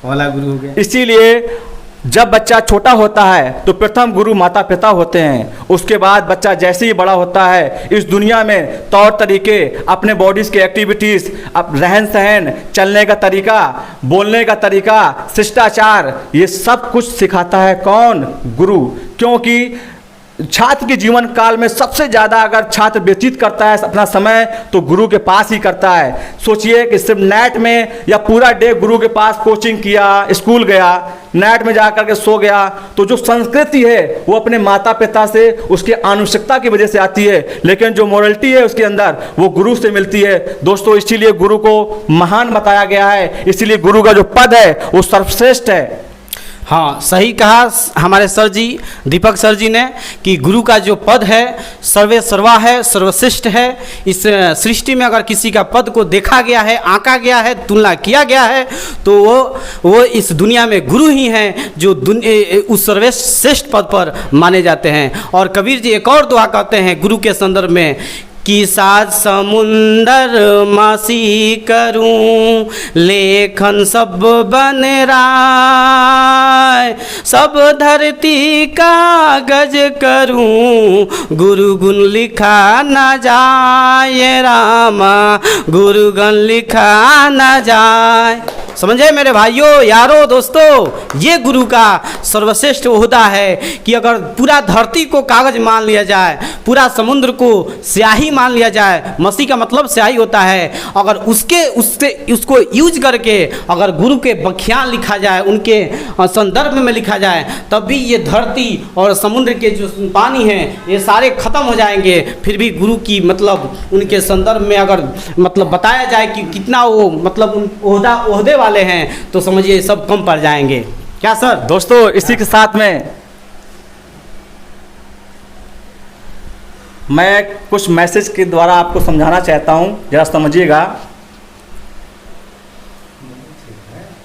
Speaker 4: वाला गुरु हो गया।
Speaker 5: इसीलिए जब बच्चा छोटा होता है तो प्रथम गुरु माता पिता होते हैं। उसके बाद बच्चा जैसे ही बड़ा होता है इस दुनिया में तौर तरीके, अपने बॉडीज़ के एक्टिविटीज़, अब रहन सहन, चलने का तरीका, बोलने का तरीका, शिष्टाचार, ये सब कुछ सिखाता है कौन? गुरु। क्योंकि छात्र के जीवन काल में सबसे ज़्यादा अगर छात्र व्यतीत करता है अपना समय तो गुरु के पास ही करता है। सोचिए कि सिर्फ नेट में या पूरा डे गुरु के पास कोचिंग किया, स्कूल गया, नेट में जा कर के सो गया, तो जो संस्कृति है वो अपने माता पिता से उसके आनुवंशिकता की वजह से आती है, लेकिन जो मोरलिटी है उसके अंदर वो गुरु से मिलती है। दोस्तों इसीलिए गुरु को महान बताया गया है, इसीलिए गुरु का जो पद है वो सर्वश्रेष्ठ है।
Speaker 4: हाँ, सही कहा हमारे सर जी, दीपक सर जी ने, कि गुरु का जो पद है सर्वे सर्वा है, सर्वश्रेष्ठ है। इस सृष्टि में अगर किसी का पद को देखा गया है, आंका गया है, तुलना किया गया है, तो वो इस दुनिया में गुरु ही हैं जो उस सर्वश्रेष्ठ पद पर माने जाते हैं। और कबीर जी एक और दुआ कहते हैं गुरु के संदर्भ में कि सात समुंदर मासी करूं, लेखन सब बन राय, सब धरती कागज करूं, गुरु गुण लिखा न जाए रामा, गुरु गुण लिखा न जाए। समझे मेरे भाइयों, यारों, दोस्तों, ये गुरु का सर्वश्रेष्ठ ओहदा है कि अगर पूरा धरती को कागज मान लिया जाए, पूरा समुद्र को स्याही मान लिया जाए, मसी का मतलब स्याही होता है, अगर उसको यूज करके अगर गुरु के बख्यान लिखा जाए, उनके संदर्भ में लिखा जाए, तब भी ये धरती और समुद्र के जो पानी हैं ये सारे खत्म हो जाएंगे। फिर भी गुरु की मतलब उनके संदर्भ में अगर मतलब बताया जाए कि कितना वो मतलब ओहदे वाले हैं, तो समझिए सब कम पड़ जाएंगे। क्या सर?
Speaker 5: दोस्तों इसी के साथ में मैं कुछ मैसेज के द्वारा आपको समझाना चाहता हूं, जरा समझिएगा।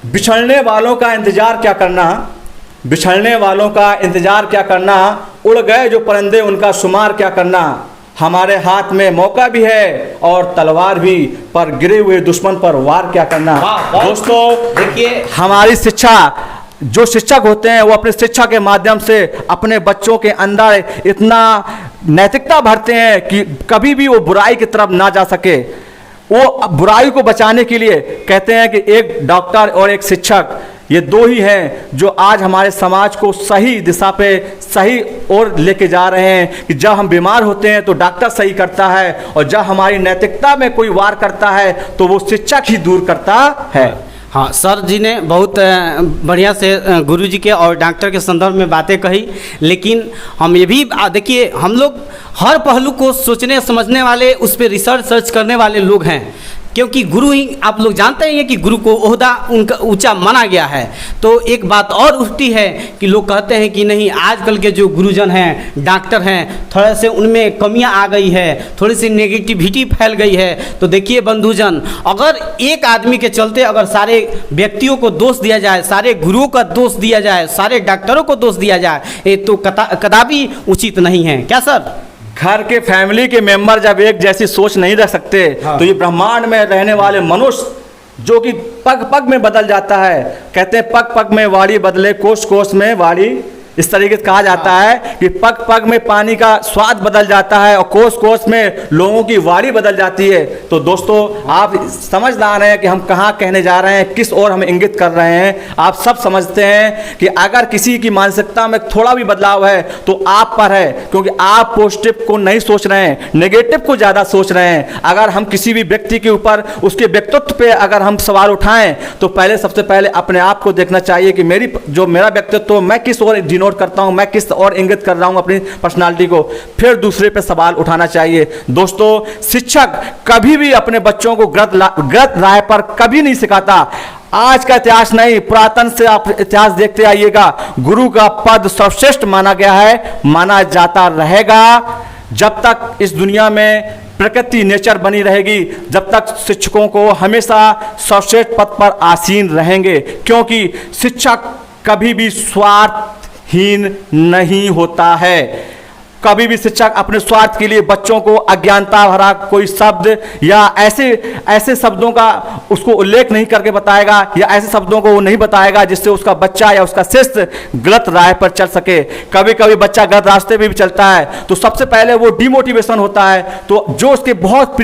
Speaker 5: बिछड़ने वालों का इंतजार क्या करना, बिछड़ने वालों का इंतजार क्या करना, उड़ गए जो परिंदे उनका शुमार क्या करना। हमारे हाथ में मौका भी है और तलवार भी, पर गिरे हुए दुश्मन पर वार क्या करना। दोस्तों
Speaker 4: देखिए,
Speaker 5: हमारी शिक्षा, जो शिक्षक होते हैं वो अपने शिक्षा के माध्यम से अपने बच्चों के अंदर इतना नैतिकता भरते हैं कि कभी भी वो बुराई की तरफ ना जा सके। वो बुराई को बचाने के लिए कहते हैं कि एक डॉक्टर और एक शिक्षक, ये दो ही हैं जो आज हमारे समाज को सही दिशा पे सही ओर लेके जा रहे हैं। कि जब हम बीमार होते हैं तो डॉक्टर सही करता है, और जब हमारी नैतिकता में कोई वार करता है तो वो शिक्षक ही दूर करता है।
Speaker 4: हाँ, सर जी ने बहुत बढ़िया से गुरु जी के और डॉक्टर के संदर्भ में बातें कही, लेकिन हम ये भी देखिए, हम लोग हर पहलू को सोचने समझने वाले, उस पर रिसर्च सर्च करने वाले लोग हैं। क्योंकि गुरु ही आप लोग जानते हैं कि गुरु को ओहदा उनका ऊंचा माना गया है। तो एक बात और उठती है कि लोग कहते हैं कि नहीं, आजकल के जो गुरुजन हैं, डॉक्टर हैं, थोड़ा से उनमें कमियां आ गई है, थोड़ी सी नेगेटिविटी फैल गई है। तो देखिए बंधुजन, अगर एक आदमी के चलते अगर सारे व्यक्तियों को दोष दिया जाए, सारे गुरुओं का दोष दिया जाए, सारे डॉक्टरों को दोष दिया जाए, ये तो कदापि उचित नहीं है। क्या सर?
Speaker 5: घर के फैमिली के मेंबर जब एक जैसी सोच नहीं रख सकते, तो ये ब्रह्मांड में रहने वाले मनुष्य जो कि पग पग में बदल जाता है, कहते हैं पग पग में वाणी बदले, कोस कोस में वाणी, इस तरीके से कहा जाता है कि पग पग में पानी का स्वाद बदल जाता है और कोस कोस में लोगों की वाणी बदल जाती है। तो दोस्तों, आप समझदार हैं कि हम कहाँ कहने जा रहे हैं, किस ओर हम इंगित कर रहे हैं। आप सब समझते हैं कि अगर किसी की मानसिकता में थोड़ा भी बदलाव है तो आप पर है, क्योंकि आप पॉजिटिव को नहीं सोच रहे हैं, नेगेटिव को ज़्यादा सोच रहे हैं। अगर हम किसी भी व्यक्ति के ऊपर, उसके व्यक्तित्व पे अगर हम सवाल उठाएं तो सबसे पहले अपने आप को देखना चाहिए कि मेरा व्यक्तित्व, मैं किस ओर डिनोट करता हूं, मैं किस और इंगित कर रहा हूं अपनी पर्सनालिटी को, फिर दूसरे पे सवाल उठाना चाहिए। दोस्तों, शिक्षक कभी भी अपने बच्चों को गलत राह पर कभी नहीं सिखाता। आज का इतिहास नहीं, पुरातन से आप इतिहास देखते आइएगा, गुरु का पद सर्वश्रेष्ठ माना गया है, माना जाता रहेगा जब तक इस दुनिया में प्रकृति नेचर बनी रहेगी, जब तक शिक्षकों को हमेशा सर्वश्रेष्ठ पद पर आसीन रहेंगे, क्योंकि शिक्षक कभी भी स्वार्थहीन नहीं होता है। कभी भी शिक्षक अपने स्वार्थ के लिए बच्चों को अज्ञानता भरा कोई शब्द या ऐसे शब्दों का उसको उल्लेख नहीं करके बताएगा, या ऐसे शब्दों को वो नहीं बताएगा जिससे उसका बच्चा या उसका शिष्य गलत राह पर चल सके। कभी कभी बच्चा गलत रास्ते पे भी चलता है तो सबसे पहले वो डिमोटिवेशन होता है, तो जो उसके बहुत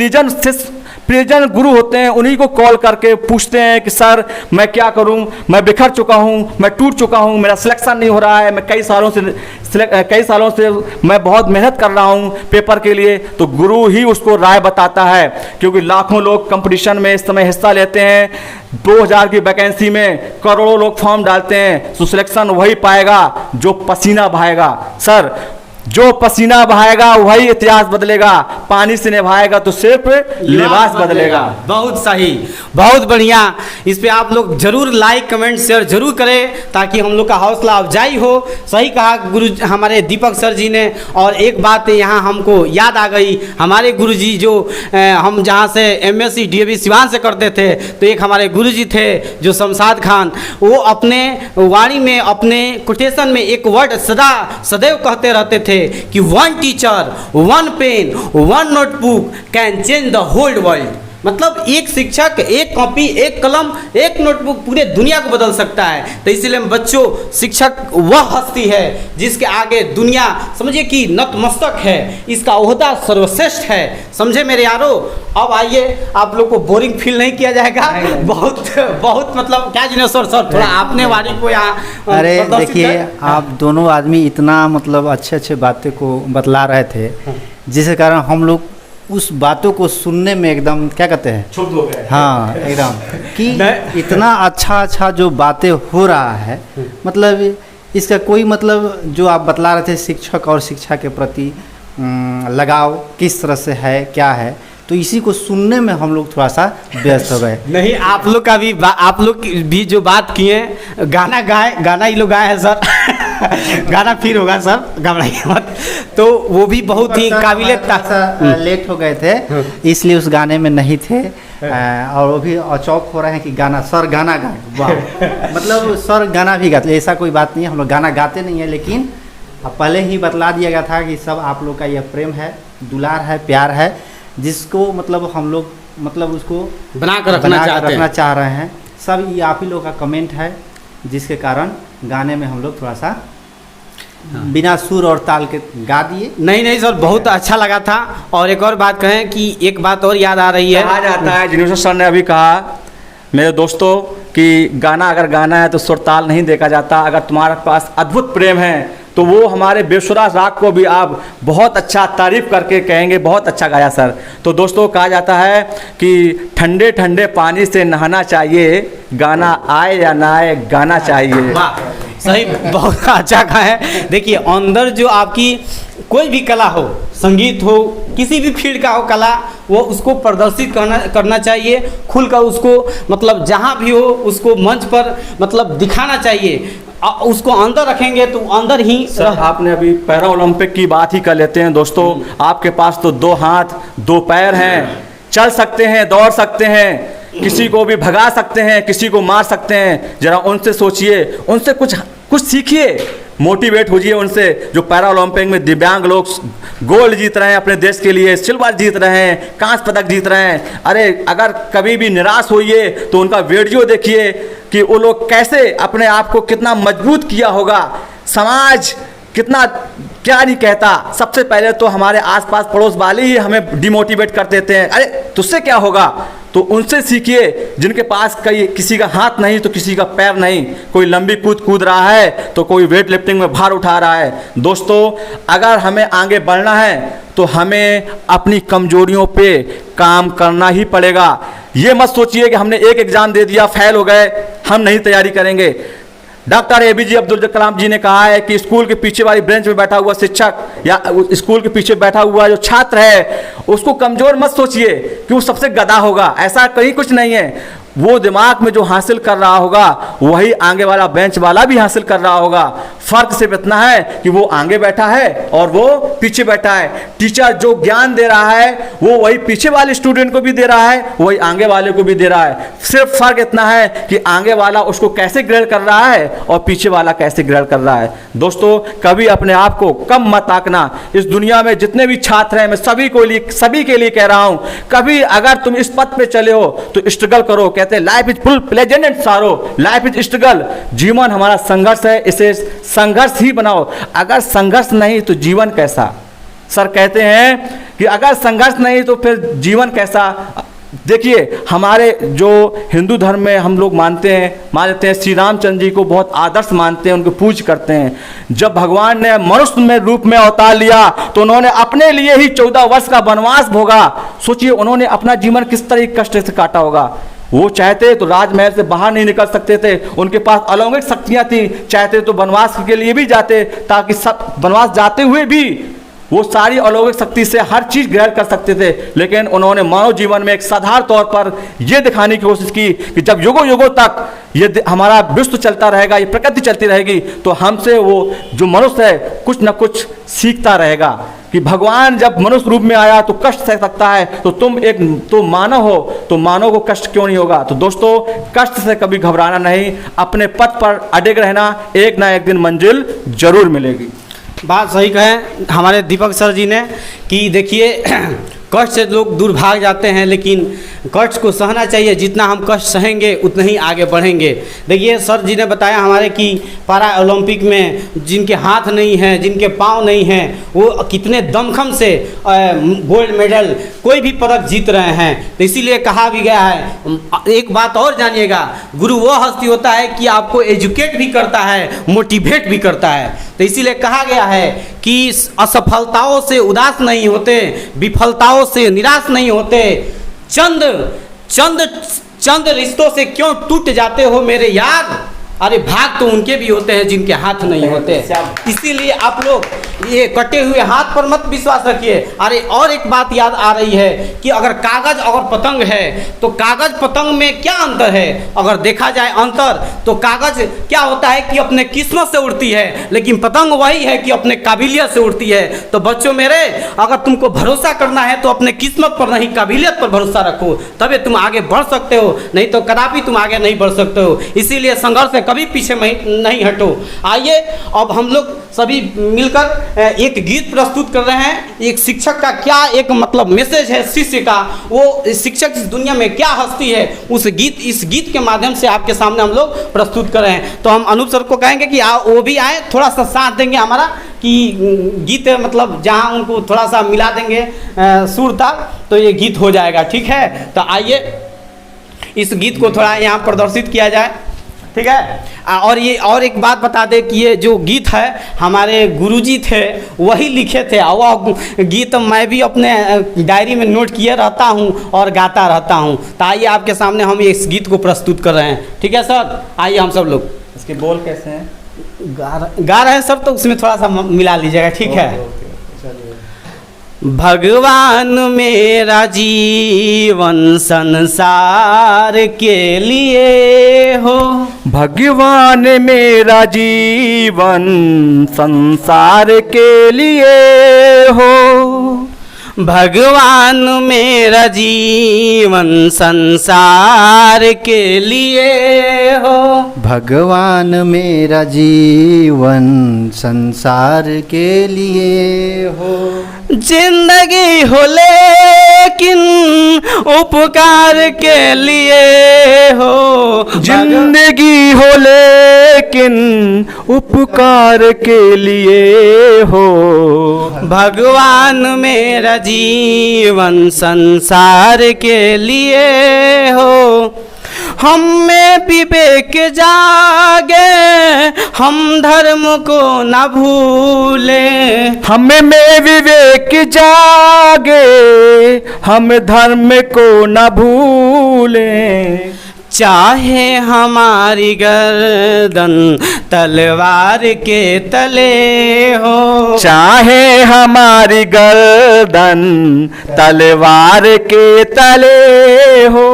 Speaker 5: प्रियजन गुरु होते हैं उन्हीं को कॉल करके पूछते हैं कि सर मैं क्या करूं, मैं बिखर चुका हूं, मैं टूट चुका हूं, मेरा सिलेक्शन नहीं हो रहा है, मैं कई सालों से मैं बहुत मेहनत कर रहा हूं पेपर के लिए। तो गुरु ही उसको राय बताता है, क्योंकि लाखों लोग कंपटीशन में इस समय हिस्सा लेते हैं। 2000 की वैकेंसी में करोड़ों लोग फॉर्म डालते हैं, तो सिलेक्शन वही पाएगा जो पसीना बहाएगा। सर, जो पसीना बहाएगा वही इतिहास बदलेगा, पानी से निभाएगा तो सिर्फ लिबास बदलेगा।
Speaker 4: बहुत सही, बहुत बढ़िया। इस पे आप लोग जरूर लाइक कमेंट शेयर जरूर करें ताकि हम लोग का हौसला अफजाई हो। सही कहा गुरु हमारे दीपक सर जी ने। और एक बात यहाँ हमको याद आ गई, हमारे गुरु जी जो हम जहाँ से MSc DAV सिवान से करते थे, तो एक हमारे गुरु जी थे जो शमशाद खान, वो अपने वाणी में, अपने कोटेशन में एक वर्ड सदैव कहते रहते थे कि one teacher, one pen, one notebook can change the whole world. मतलब एक शिक्षक, एक कॉपी, एक कलम, एक नोटबुक पूरे दुनिया को बदल सकता है। तो इसीलिए बच्चों, शिक्षक वह हस्ती है जिसके आगे दुनिया समझिए कि नतमस्तक है, इसका ओहदा सर्वश्रेष्ठ है। समझे मेरे यारो? अब आइए, आप लोग को बोरिंग फील नहीं किया जाएगा। बहुत मतलब क्या जिनेश्वर सर, थोड़ा आपने वाणी को यहाँ
Speaker 3: अरे देखिए, आप दोनों आदमी इतना मतलब अच्छे बातें को बतला रहे थे, जिसके कारण हम लोग उस बातों को सुनने में एकदम क्या कहते हैं,
Speaker 5: क्षुब्ध हो गए।
Speaker 3: हाँ, एकदम कि इतना अच्छा जो बातें हो रहा है, मतलब इसका कोई मतलब जो आप बतला रहे थे शिक्षक और शिक्षा के प्रति लगाव किस तरह से है, क्या है, तो इसी को सुनने में हम लोग थोड़ा सा व्यस्त हो गए।
Speaker 4: नहीं, आप लोग भी जो बात किए, गाना ही लोग गाए हैं सर। गाना फिर होगा सर, घबराइए मत। तो वो भी बहुत ही काबिलियत था।
Speaker 3: लेट हो गए थे इसलिए उस गाने में नहीं थे, और वो भी अचौक हो रहे हैं कि सर गाना गाए। वाह, मतलब सर गाना भी गाते, ऐसा कोई बात नहीं है, हम लोग गाना गाते नहीं है, लेकिन पहले ही बतला दिया गया था कि सब आप लोग का यह प्रेम है, दुलार है, प्यार है, जिसको मतलब हम लोग मतलब उसको
Speaker 4: बना कर रखना
Speaker 3: चाह रहे हैं। सब ये आप ही लोग का कमेंट है, जिसके कारण गाने में हम लोग थोड़ा सा बिना सुर और ताल के गा दिए।
Speaker 4: नहीं सर, बहुत अच्छा लगा था। और एक और बात कहें कि एक बात और याद आ रही है,
Speaker 5: कहा जाता है, जिनेश्वर सर ने अभी कहा मेरे दोस्तों कि गाना अगर गाना है तो सुर ताल नहीं देखा जाता। अगर तुम्हारे पास अद्भुत प्रेम है तो वो हमारे बेसुरा राग को भी आप बहुत अच्छा तारीफ करके कहेंगे, बहुत अच्छा गाया सर। तो दोस्तों, कहा जाता है कि ठंडे ठंडे पानी से नहाना चाहिए, गाना आए या ना आए गाना चाहिए।
Speaker 4: वाह, सही, बहुत अच्छा कहा है। देखिए, अंदर जो आपकी कोई भी कला हो, संगीत हो, किसी भी फील्ड का हो कला, वो उसको प्रदर्शित करना चाहिए, खुलकर उसको मतलब जहाँ भी हो उसको मंच पर मतलब दिखाना चाहिए। उसको अंदर रखेंगे तो अंदर ही
Speaker 5: सर आपने अभी पैरा ओलंपिक की बात ही कर लेते हैं दोस्तों। आपके पास तो 2 हाथ 2 पैर हैं, चल सकते हैं, दौड़ सकते हैं, किसी को भी भगा सकते हैं, किसी को मार सकते हैं। जरा उनसे सोचिए, उनसे कुछ सीखिए, मोटिवेट होइए उनसे, जो पैरा ओलंपिक में दिव्यांग लोग गोल्ड जीत रहे हैं अपने देश के लिए, सिल्वर जीत रहे हैं, कांस्य पदक जीत रहे हैं। अरे अगर कभी भी निराश होइए तो उनका वीडियो देखिए कि वो लोग कैसे अपने आप को कितना मजबूत किया होगा, समाज कितना क्या नहीं कहता। सबसे पहले तो हमारे आसपास पड़ोस वाले ही हमें डिमोटिवेट कर देते हैं, अरे तुझसे क्या होगा। तो उनसे सीखिए जिनके पास कई किसी का हाथ नहीं तो किसी का पैर नहीं, कोई लंबी कूद रहा है तो कोई वेट लिफ्टिंग में भार उठा रहा है। दोस्तों अगर हमें आगे बढ़ना है तो हमें अपनी कमजोरियों पे काम करना ही पड़ेगा। ये मत सोचिए कि हमने एक एग्ज़ाम दे दिया, फेल हो गए, हम नहीं तैयारी करेंगे। डॉक्टर APJ अब्दुल कलाम जी ने कहा है कि स्कूल के पीछे वाली बेंच में बैठा हुआ शिक्षक या स्कूल के पीछे बैठा हुआ जो छात्र है उसको कमज़ोर मत सोचिए कि वो सबसे गधा होगा, ऐसा कहीं कुछ नहीं है। वो दिमाग में जो हासिल कर रहा होगा वही आगे वाला बेंच वाला भी हासिल कर रहा होगा। फ़र्क सिर्फ इतना है कि वो आगे बैठा है और वो पीछे बैठा है। टीचर जो ज्ञान दे रहा है वो वही पीछे वाले स्टूडेंट को भी दे रहा है, वही आगे वाले को भी दे रहा है। सिर्फ फ़र्क इतना है कि आगे वाला उसको कैसे ग्रहण कर रहा है और पीछे वाला कैसे ग्रहण कर रहा है। दोस्तों कभी अपने आप को कम मत आंकना। इस दुनिया में जितने भी छात्र हैं मैं सभी के लिए कह रहा हूँ, कभी अगर तुम इस पथ पे चले हो तो स्ट्रगल करो। कहते हैं life is full pleasant and सारो, लाइफ इज स्ट्रगल। जीवन हमारा संघर्ष है, इसे संघर्ष ही बनाओ। अगर संघर्ष नहीं तो जीवन कैसा। सर कहते हैं कि अगर संघर्ष नहीं तो फिर जीवन कैसा। देखिए हमारे जो हिंदू धर्म में हम लोग मानते हैं श्री रामचंद्र जी को बहुत आदर्श मानते हैं, उनको पूज करते हैं। जब भगवान ने मनुष्य में रूप में अवतार लिया तो उन्होंने अपने लिए ही 14 वर्ष का वनवास भोगा। सोचिए उन्होंने अपना जीवन किस तरह कष्ट से काटा होगा। वो चाहते तो राजमहल से बाहर नहीं निकल सकते थे, उनके पास अलौकिक शक्तियां थी, चाहते तो वनवास के लिए भी जाते, ताकि सब वनवास जाते हुए भी वो सारी अलौकिक शक्ति से हर चीज़ ग्रहण कर सकते थे। लेकिन उन्होंने मानव जीवन में एक साधारण तौर पर यह दिखाने की कोशिश की कि जब युगों युगों तक ये हमारा विश्व चलता रहेगा, ये प्रकृति चलती रहेगी, तो हमसे वो जो मनुष्य है कुछ न कुछ सीखता रहेगा कि भगवान जब मनुष्य रूप में आया तो कष्ट सह सकता है, तो तुम एक तो मानव हो, तो मानव को कष्ट क्यों नहीं होगा। तो दोस्तों कष्ट से कभी घबराना नहीं, अपने पथ पर अडिग रहना, एक ना एक दिन मंजिल जरूर मिलेगी।
Speaker 4: बात सही कहें हमारे दीपक सर जी ने कि देखिए कष्ट से लोग दूर भाग जाते हैं, लेकिन कष्ट को सहना चाहिए। जितना हम कष्ट सहेंगे उतना ही आगे बढ़ेंगे। देखिए सर जी ने बताया हमारे कि पैरा ओलंपिक में जिनके हाथ नहीं हैं, जिनके पाँव नहीं हैं, वो कितने दमखम से गोल्ड मेडल कोई भी पदक जीत रहे हैं। तो इसीलिए कहा भी गया है, एक बात और जानिएगा, गुरु वो हस्ती होता है कि आपको एजुकेट भी करता है, मोटिवेट भी करता है। तो इसीलिए कहा गया है कि असफलताओं से उदास नहीं होते, विफलताओं से निराश नहीं होते, चंद रिश्तों से क्यों टूट जाते हो मेरे यार। अरे भाग तो उनके भी होते हैं जिनके हाथ नहीं होते। इसीलिए आप लोग ये कटे हुए हाथ पर मत विश्वास रखिए। अरे और एक बात याद आ रही है कि अगर कागज और पतंग है तो कागज पतंग में क्या अंतर है। अगर देखा जाए अंतर तो कागज क्या होता है कि अपने किस्मत से उड़ती है, लेकिन पतंग वही है कि अपने काबिलियत से उड़ती है। तो बच्चों मेरे, अगर तुमको भरोसा करना है तो अपने किस्मत पर नहीं काबिलियत पर भरोसा रखो, तभी तुम आगे बढ़ सकते हो, नहीं तो कदापि तुम आगे नहीं बढ़ सकते हो। इसीलिए संघर्ष से कभी पीछे नहीं हटो। आइए अब हम लोग सभी मिलकर एक गीत प्रस्तुत कर रहे हैं। एक शिक्षक का क्या एक मतलब मैसेज है शिष्य का, वो शिक्षक इस दुनिया में क्या हस्ती है, इस गीत के माध्यम से आपके सामने हम लोग प्रस्तुत कर रहे हैं। तो हम अनूप सर को कहेंगे कि वो भी आए, थोड़ा सा साथ देंगे हमारा, कि गीत मतलब जहां उनको थोड़ा सा मिला देंगे सुर ताल, तो ये गीत हो जाएगा। ठीक है, तो आइए इस गीत को थोड़ा यहाँ प्रदर्शित किया जाए। ठीक है, और एक बात बता दें कि ये जो गीत है हमारे गुरुजी थे वही लिखे थे, और वह गीत मैं भी अपने डायरी में नोट किए रहता हूँ और गाता रहता हूँ। तो आइए आपके सामने हम इस गीत को प्रस्तुत कर रहे हैं। ठीक है सर, आइए हम सब लोग।
Speaker 3: इसके बोल कैसे हैं?
Speaker 4: गा रहे हैं सर, तो उसमें थोड़ा सा मिला लीजिएगा। ठीक है, भगवान मेरा जीवन संसार के लिए हो,
Speaker 5: भगवान मेरा जीवन संसार के लिए हो,
Speaker 4: भगवान मेरा जीवन संसार के लिए हो,
Speaker 3: भगवान मेरा जीवन संसार के लिए हो,
Speaker 4: जिंदगी हो लेकिन उपकार के लिए हो,
Speaker 5: जिंदगी हो लेकिन उपकार के लिए हो,
Speaker 4: भगवान मेरा जीवन संसार के लिए हो, हम में विवेक जागे, हम धर्म को न भूलें,
Speaker 5: हमें में विवेक जागे, हम धर्म को न भूलें,
Speaker 4: चाहे हमारी गर्दन तलवार के तले हो,
Speaker 5: चाहे हमारी गर्दन तलवार के तले हो,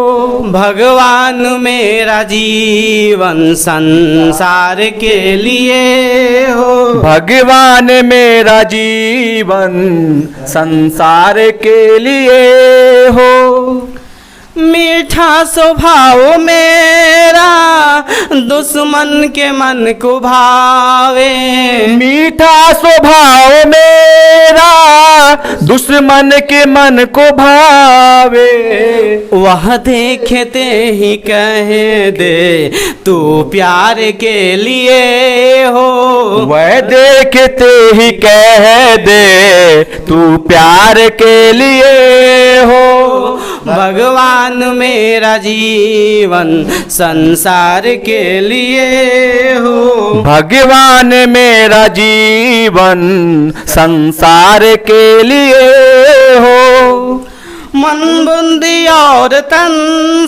Speaker 4: भगवान मेरा जीवन संसार के लिए हो,
Speaker 5: भगवान मेरा जीवन संसार के लिए हो,
Speaker 4: मीठा स्वभाव मेरा दुश्मन के मन को भावे,
Speaker 5: मीठा स्वभाव मेरा दुश्मन के मन को भावे,
Speaker 4: वह देखते ही कह दे तू प्यार के लिए हो,
Speaker 5: वह देखते ही कह दे तू प्यार के लिए हो,
Speaker 4: भगवान मेरा जीवन संसार के लिए हो,
Speaker 5: भगवान मेरा जीवन संसार के लिए हो,
Speaker 4: मन बुद्धि और तन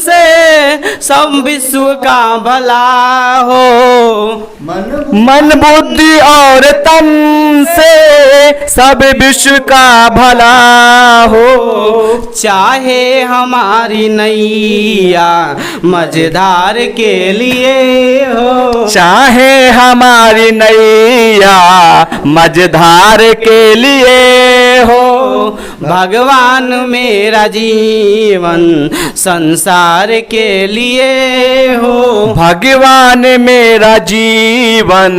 Speaker 4: से सब विश्व का भला हो,
Speaker 5: मन बुद्धि और तन से सब विश्व का भला हो,
Speaker 4: चाहे हमारी नैया मझधार के लिए हो,
Speaker 5: चाहे हमारी नैया मझधार के लिए हो,
Speaker 4: भगवान मेरा जीवन संसार के लिए हो,
Speaker 5: भगवान मेरा जीवन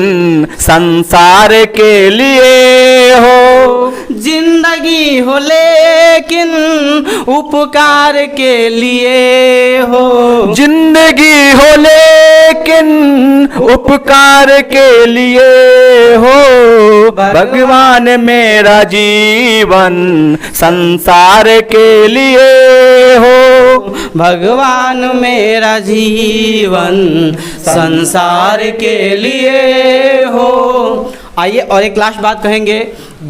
Speaker 5: संसार के लिए हो,
Speaker 4: जिंदगी हो लेकिन उपकार के लिए हो,
Speaker 5: जिंदगी हो लेकिन उपकार के लिए हो, भगवान मेरा जीवन संसार के लिए हो,
Speaker 4: भगवान मेरा जीवन संसार के लिए हो। आइए और एक लास्ट बात कहेंगे।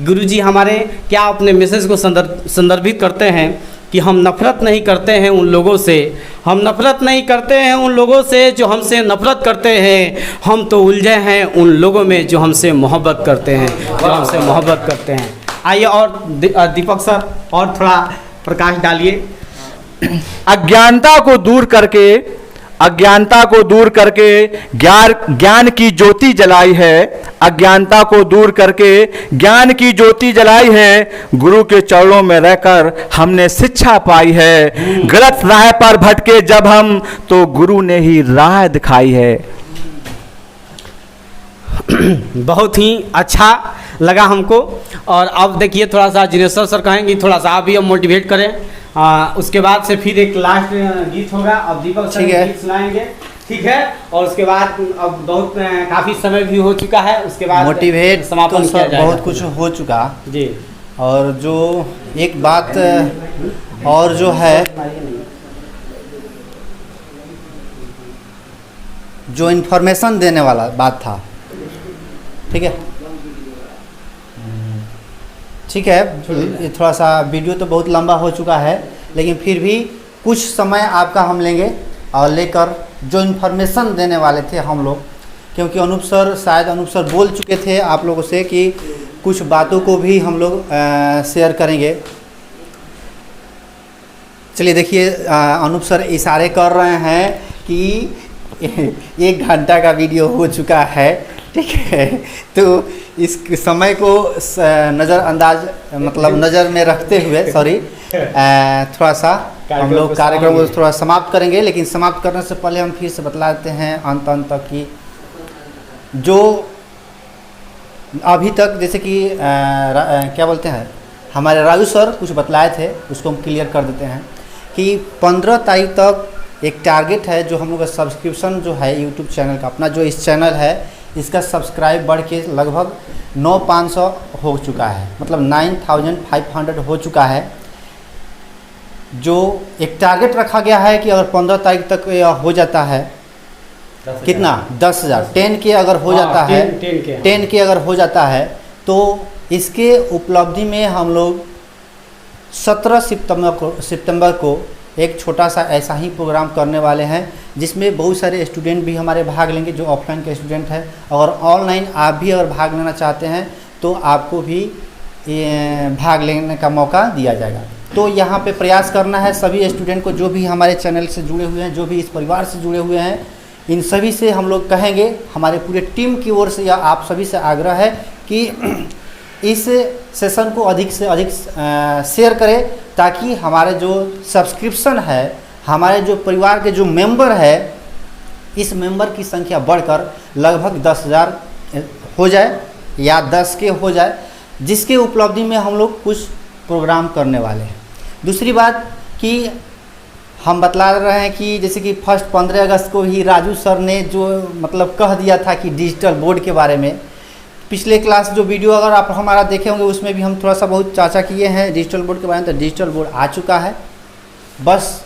Speaker 4: गुरुजी हमारे क्या अपने मैसेज को संदर्भित करते हैं कि हम नफ़रत नहीं करते हैं उन लोगों से, हम नफ़रत नहीं करते हैं उन लोगों से जो हमसे नफ़रत करते हैं, हम तो उलझे हैं उन लोगों में जो हमसे मोहब्बत करते हैं, जो हमसे मोहब्बत करते हैं। आइए और दीपक सर और थोड़ा प्रकाश डालिए।
Speaker 5: अज्ञानता को दूर करके, अज्ञानता को दूर करके ज्ञान की ज्योति जलाई है, अज्ञानता को दूर करके ज्ञान की ज्योति जलाई है। गुरु के चरणों में रहकर हमने शिक्षा पाई है। गलत राह पर भटके जब हम, तो गुरु ने ही राह दिखाई है।
Speaker 4: बहुत ही अच्छा लगा हमको। और अब देखिए थोड़ा सा जिनेश्वर सर कहेंगे, थोड़ा सा आप भी हम मोटिवेट करें। उसके बाद से फिर एक लास्ट गीत होगा, अब दीपक सर गीत सुनाएंगे, ठीक है। और उसके बाद अब बहुत काफ़ी समय भी हो चुका है, उसके बाद
Speaker 3: मोटिवेट
Speaker 4: समापन
Speaker 3: तो
Speaker 4: किया जाएगा।
Speaker 3: बहुत कुछ हो चुका
Speaker 4: जी।
Speaker 3: और जो एक बात और जो है, जो इन्फॉर्मेशन देने वाला बात था, ठीक है, ठीक है। ये थोड़ा सा वीडियो तो बहुत लंबा हो चुका है, लेकिन फिर भी कुछ समय आपका हम लेंगे और लेकर जो इन्फॉर्मेशन देने वाले थे हम लोग, क्योंकि अनूप सर शायद अनूप सर बोल चुके थे आप लोगों से कि कुछ बातों को भी हम लोग शेयर करेंगे। चलिए देखिए, अनूप सर इशारे कर रहे हैं कि 1 घंटा का वीडियो हो चुका है, ठीक है। तो इस समय को नज़रअंदाज मतलब नज़र में रखते हुए थोड़ा सा हम लोग कार्यक्रम को थोड़ा समाप्त करेंगे। लेकिन समाप्त करने से पहले हम फिर से बतला देते हैं अंत तक कि जो अभी तक जैसे कि क्या बोलते हैं, हमारे राजू सर कुछ बतलाए थे, उसको हम क्लियर कर देते हैं कि 15 तारीख तक एक टारगेट है जो हम लोग का सब्सक्रिप्शन जो है यूट्यूब चैनल का, अपना जो इस चैनल है इसका सब्सक्राइब बढ़ के लगभग 9,500 हो चुका है, मतलब 9,500 हो चुका है। जो एक टारगेट रखा गया है कि अगर 15 तारीख तक यह हो जाता है, कितना 10,000 10 के अगर हो जाता है, 10 के अगर हो जाता है तो इसके उपलब्धि में हम लोग 17 सितंबर को एक छोटा सा ऐसा ही प्रोग्राम करने वाले हैं, जिसमें बहुत सारे स्टूडेंट भी हमारे भाग लेंगे जो ऑफलाइन के स्टूडेंट हैं। और ऑनलाइन आप भी अगर भाग लेना चाहते हैं तो आपको भी भाग लेने का मौका दिया जाएगा। तो यहाँ पे प्रयास करना है सभी स्टूडेंट को, जो भी हमारे चैनल से जुड़े हुए हैं, जो भी इस परिवार से जुड़े हुए हैं, इन सभी से हम लोग कहेंगे, हमारे पूरे टीम की ओर से या आप सभी से आग्रह है कि इस सेशन को अधिक से अधिक शेयर करें, ताकि हमारे जो सब्सक्रिप्शन है, हमारे जो परिवार के जो मेंबर है, इस मेंबर की संख्या बढ़कर लगभग 10,000 हो जाए या 10 के हो जाए, जिसके उपलब्धि में हम लोग कुछ प्रोग्राम करने वाले हैं। दूसरी बात कि हम बतला रहे हैं कि जैसे कि फर्स्ट 15 अगस्त को ही राजू सर ने जो मतलब कह दिया था कि डिजिटल बोर्ड के बारे में, पिछले क्लास जो वीडियो अगर आप हमारा देखे होंगे उसमें भी हम थोड़ा सा बहुत चर्चा किए हैं डिजिटल बोर्ड के बारे में। तो डिजिटल बोर्ड आ चुका है, बस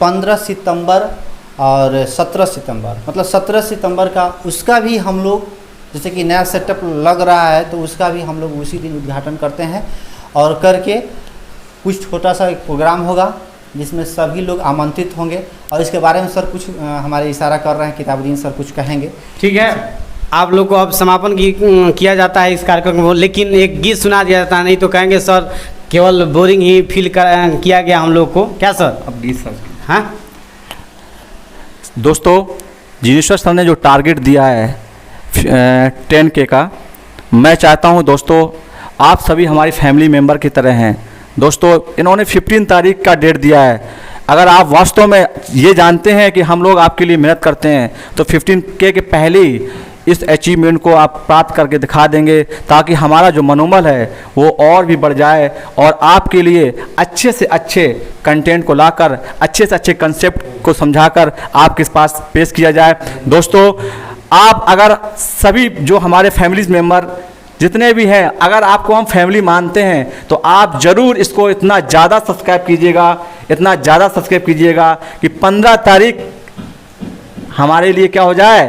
Speaker 3: 15 सितंबर और 17 सितंबर, मतलब 17 सितंबर का उसका भी हम लोग जैसे कि नया सेटअप लग रहा है, तो उसका भी हम लोग उसी दिन उद्घाटन करते हैं और करके कुछ छोटा सा एक प्रोग्राम होगा जिसमें सभी लोग आमंत्रित होंगे। और इसके बारे में सर कुछ हमारे इशारा कर रहे हैं, किताबुद्दीन सर कुछ कहेंगे।
Speaker 4: ठीक है, आप लोग को अब समापन किया जाता है इस कार्यक्रम को, लेकिन एक गीत सुना दिया जाता है, नहीं तो कहेंगे सर केवल बोरिंग ही फील किया गया हम लोग को। क्या सर?
Speaker 5: अब गीत सर,
Speaker 4: हाँ
Speaker 5: दोस्तों, जिनेश्वर सर ने जो टारगेट दिया है 10K का, मैं चाहता हूं दोस्तों आप सभी हमारी फैमिली मेंबर की तरह हैं। दोस्तों इन्होंने 15 तारीख का डेट दिया है। अगर आप वास्तव में ये जानते हैं कि हम लोग आपके लिए मेहनत करते हैं, तो 15K के पहले ही इस अचीवमेंट को आप प्राप्त करके दिखा देंगे, ताकि हमारा जो मनोबल है वो और भी बढ़ जाए और आपके लिए अच्छे से अच्छे कंटेंट को लाकर, अच्छे से अच्छे कंसेप्ट को समझाकर आपके पास पेश किया जाए। दोस्तों आप अगर सभी जो हमारे फैमिली मेम्बर जितने भी हैं, अगर आपको हम फैमिली मानते हैं तो आप ज़रूर इसको इतना ज़्यादा सब्सक्राइब कीजिएगा कि 15 तारीख हमारे लिए क्या हो जाए,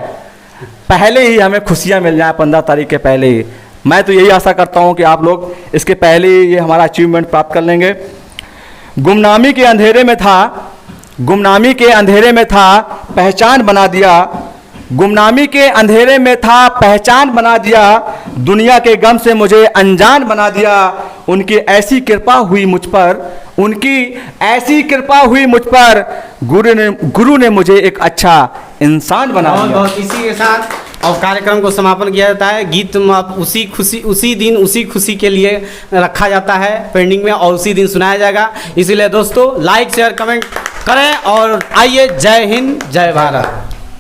Speaker 5: पहले ही हमें खुशियां मिल जाए। 15 तारीख के पहले ही मैं तो यही आशा करता हूं कि आप लोग इसके पहले ही ये हमारा अचीवमेंट प्राप्त कर लेंगे। गुमनामी के अंधेरे में था पहचान बना दिया, गुमनामी के अंधेरे में था पहचान बना दिया, दुनिया के गम से मुझे अनजान बना दिया। उनकी ऐसी कृपा हुई मुझ पर, गुरु ने मुझे एक अच्छा इंसान बना दिया।
Speaker 4: बहुत इसी के साथ और कार्यक्रम को समापन किया जाता है। गीत उसी खुशी के लिए रखा जाता है पेंडिंग में, और उसी दिन सुनाया जाएगा। इसीलिए दोस्तों लाइक शेयर कमेंट करें और आइए। जय हिंद, जय भारत।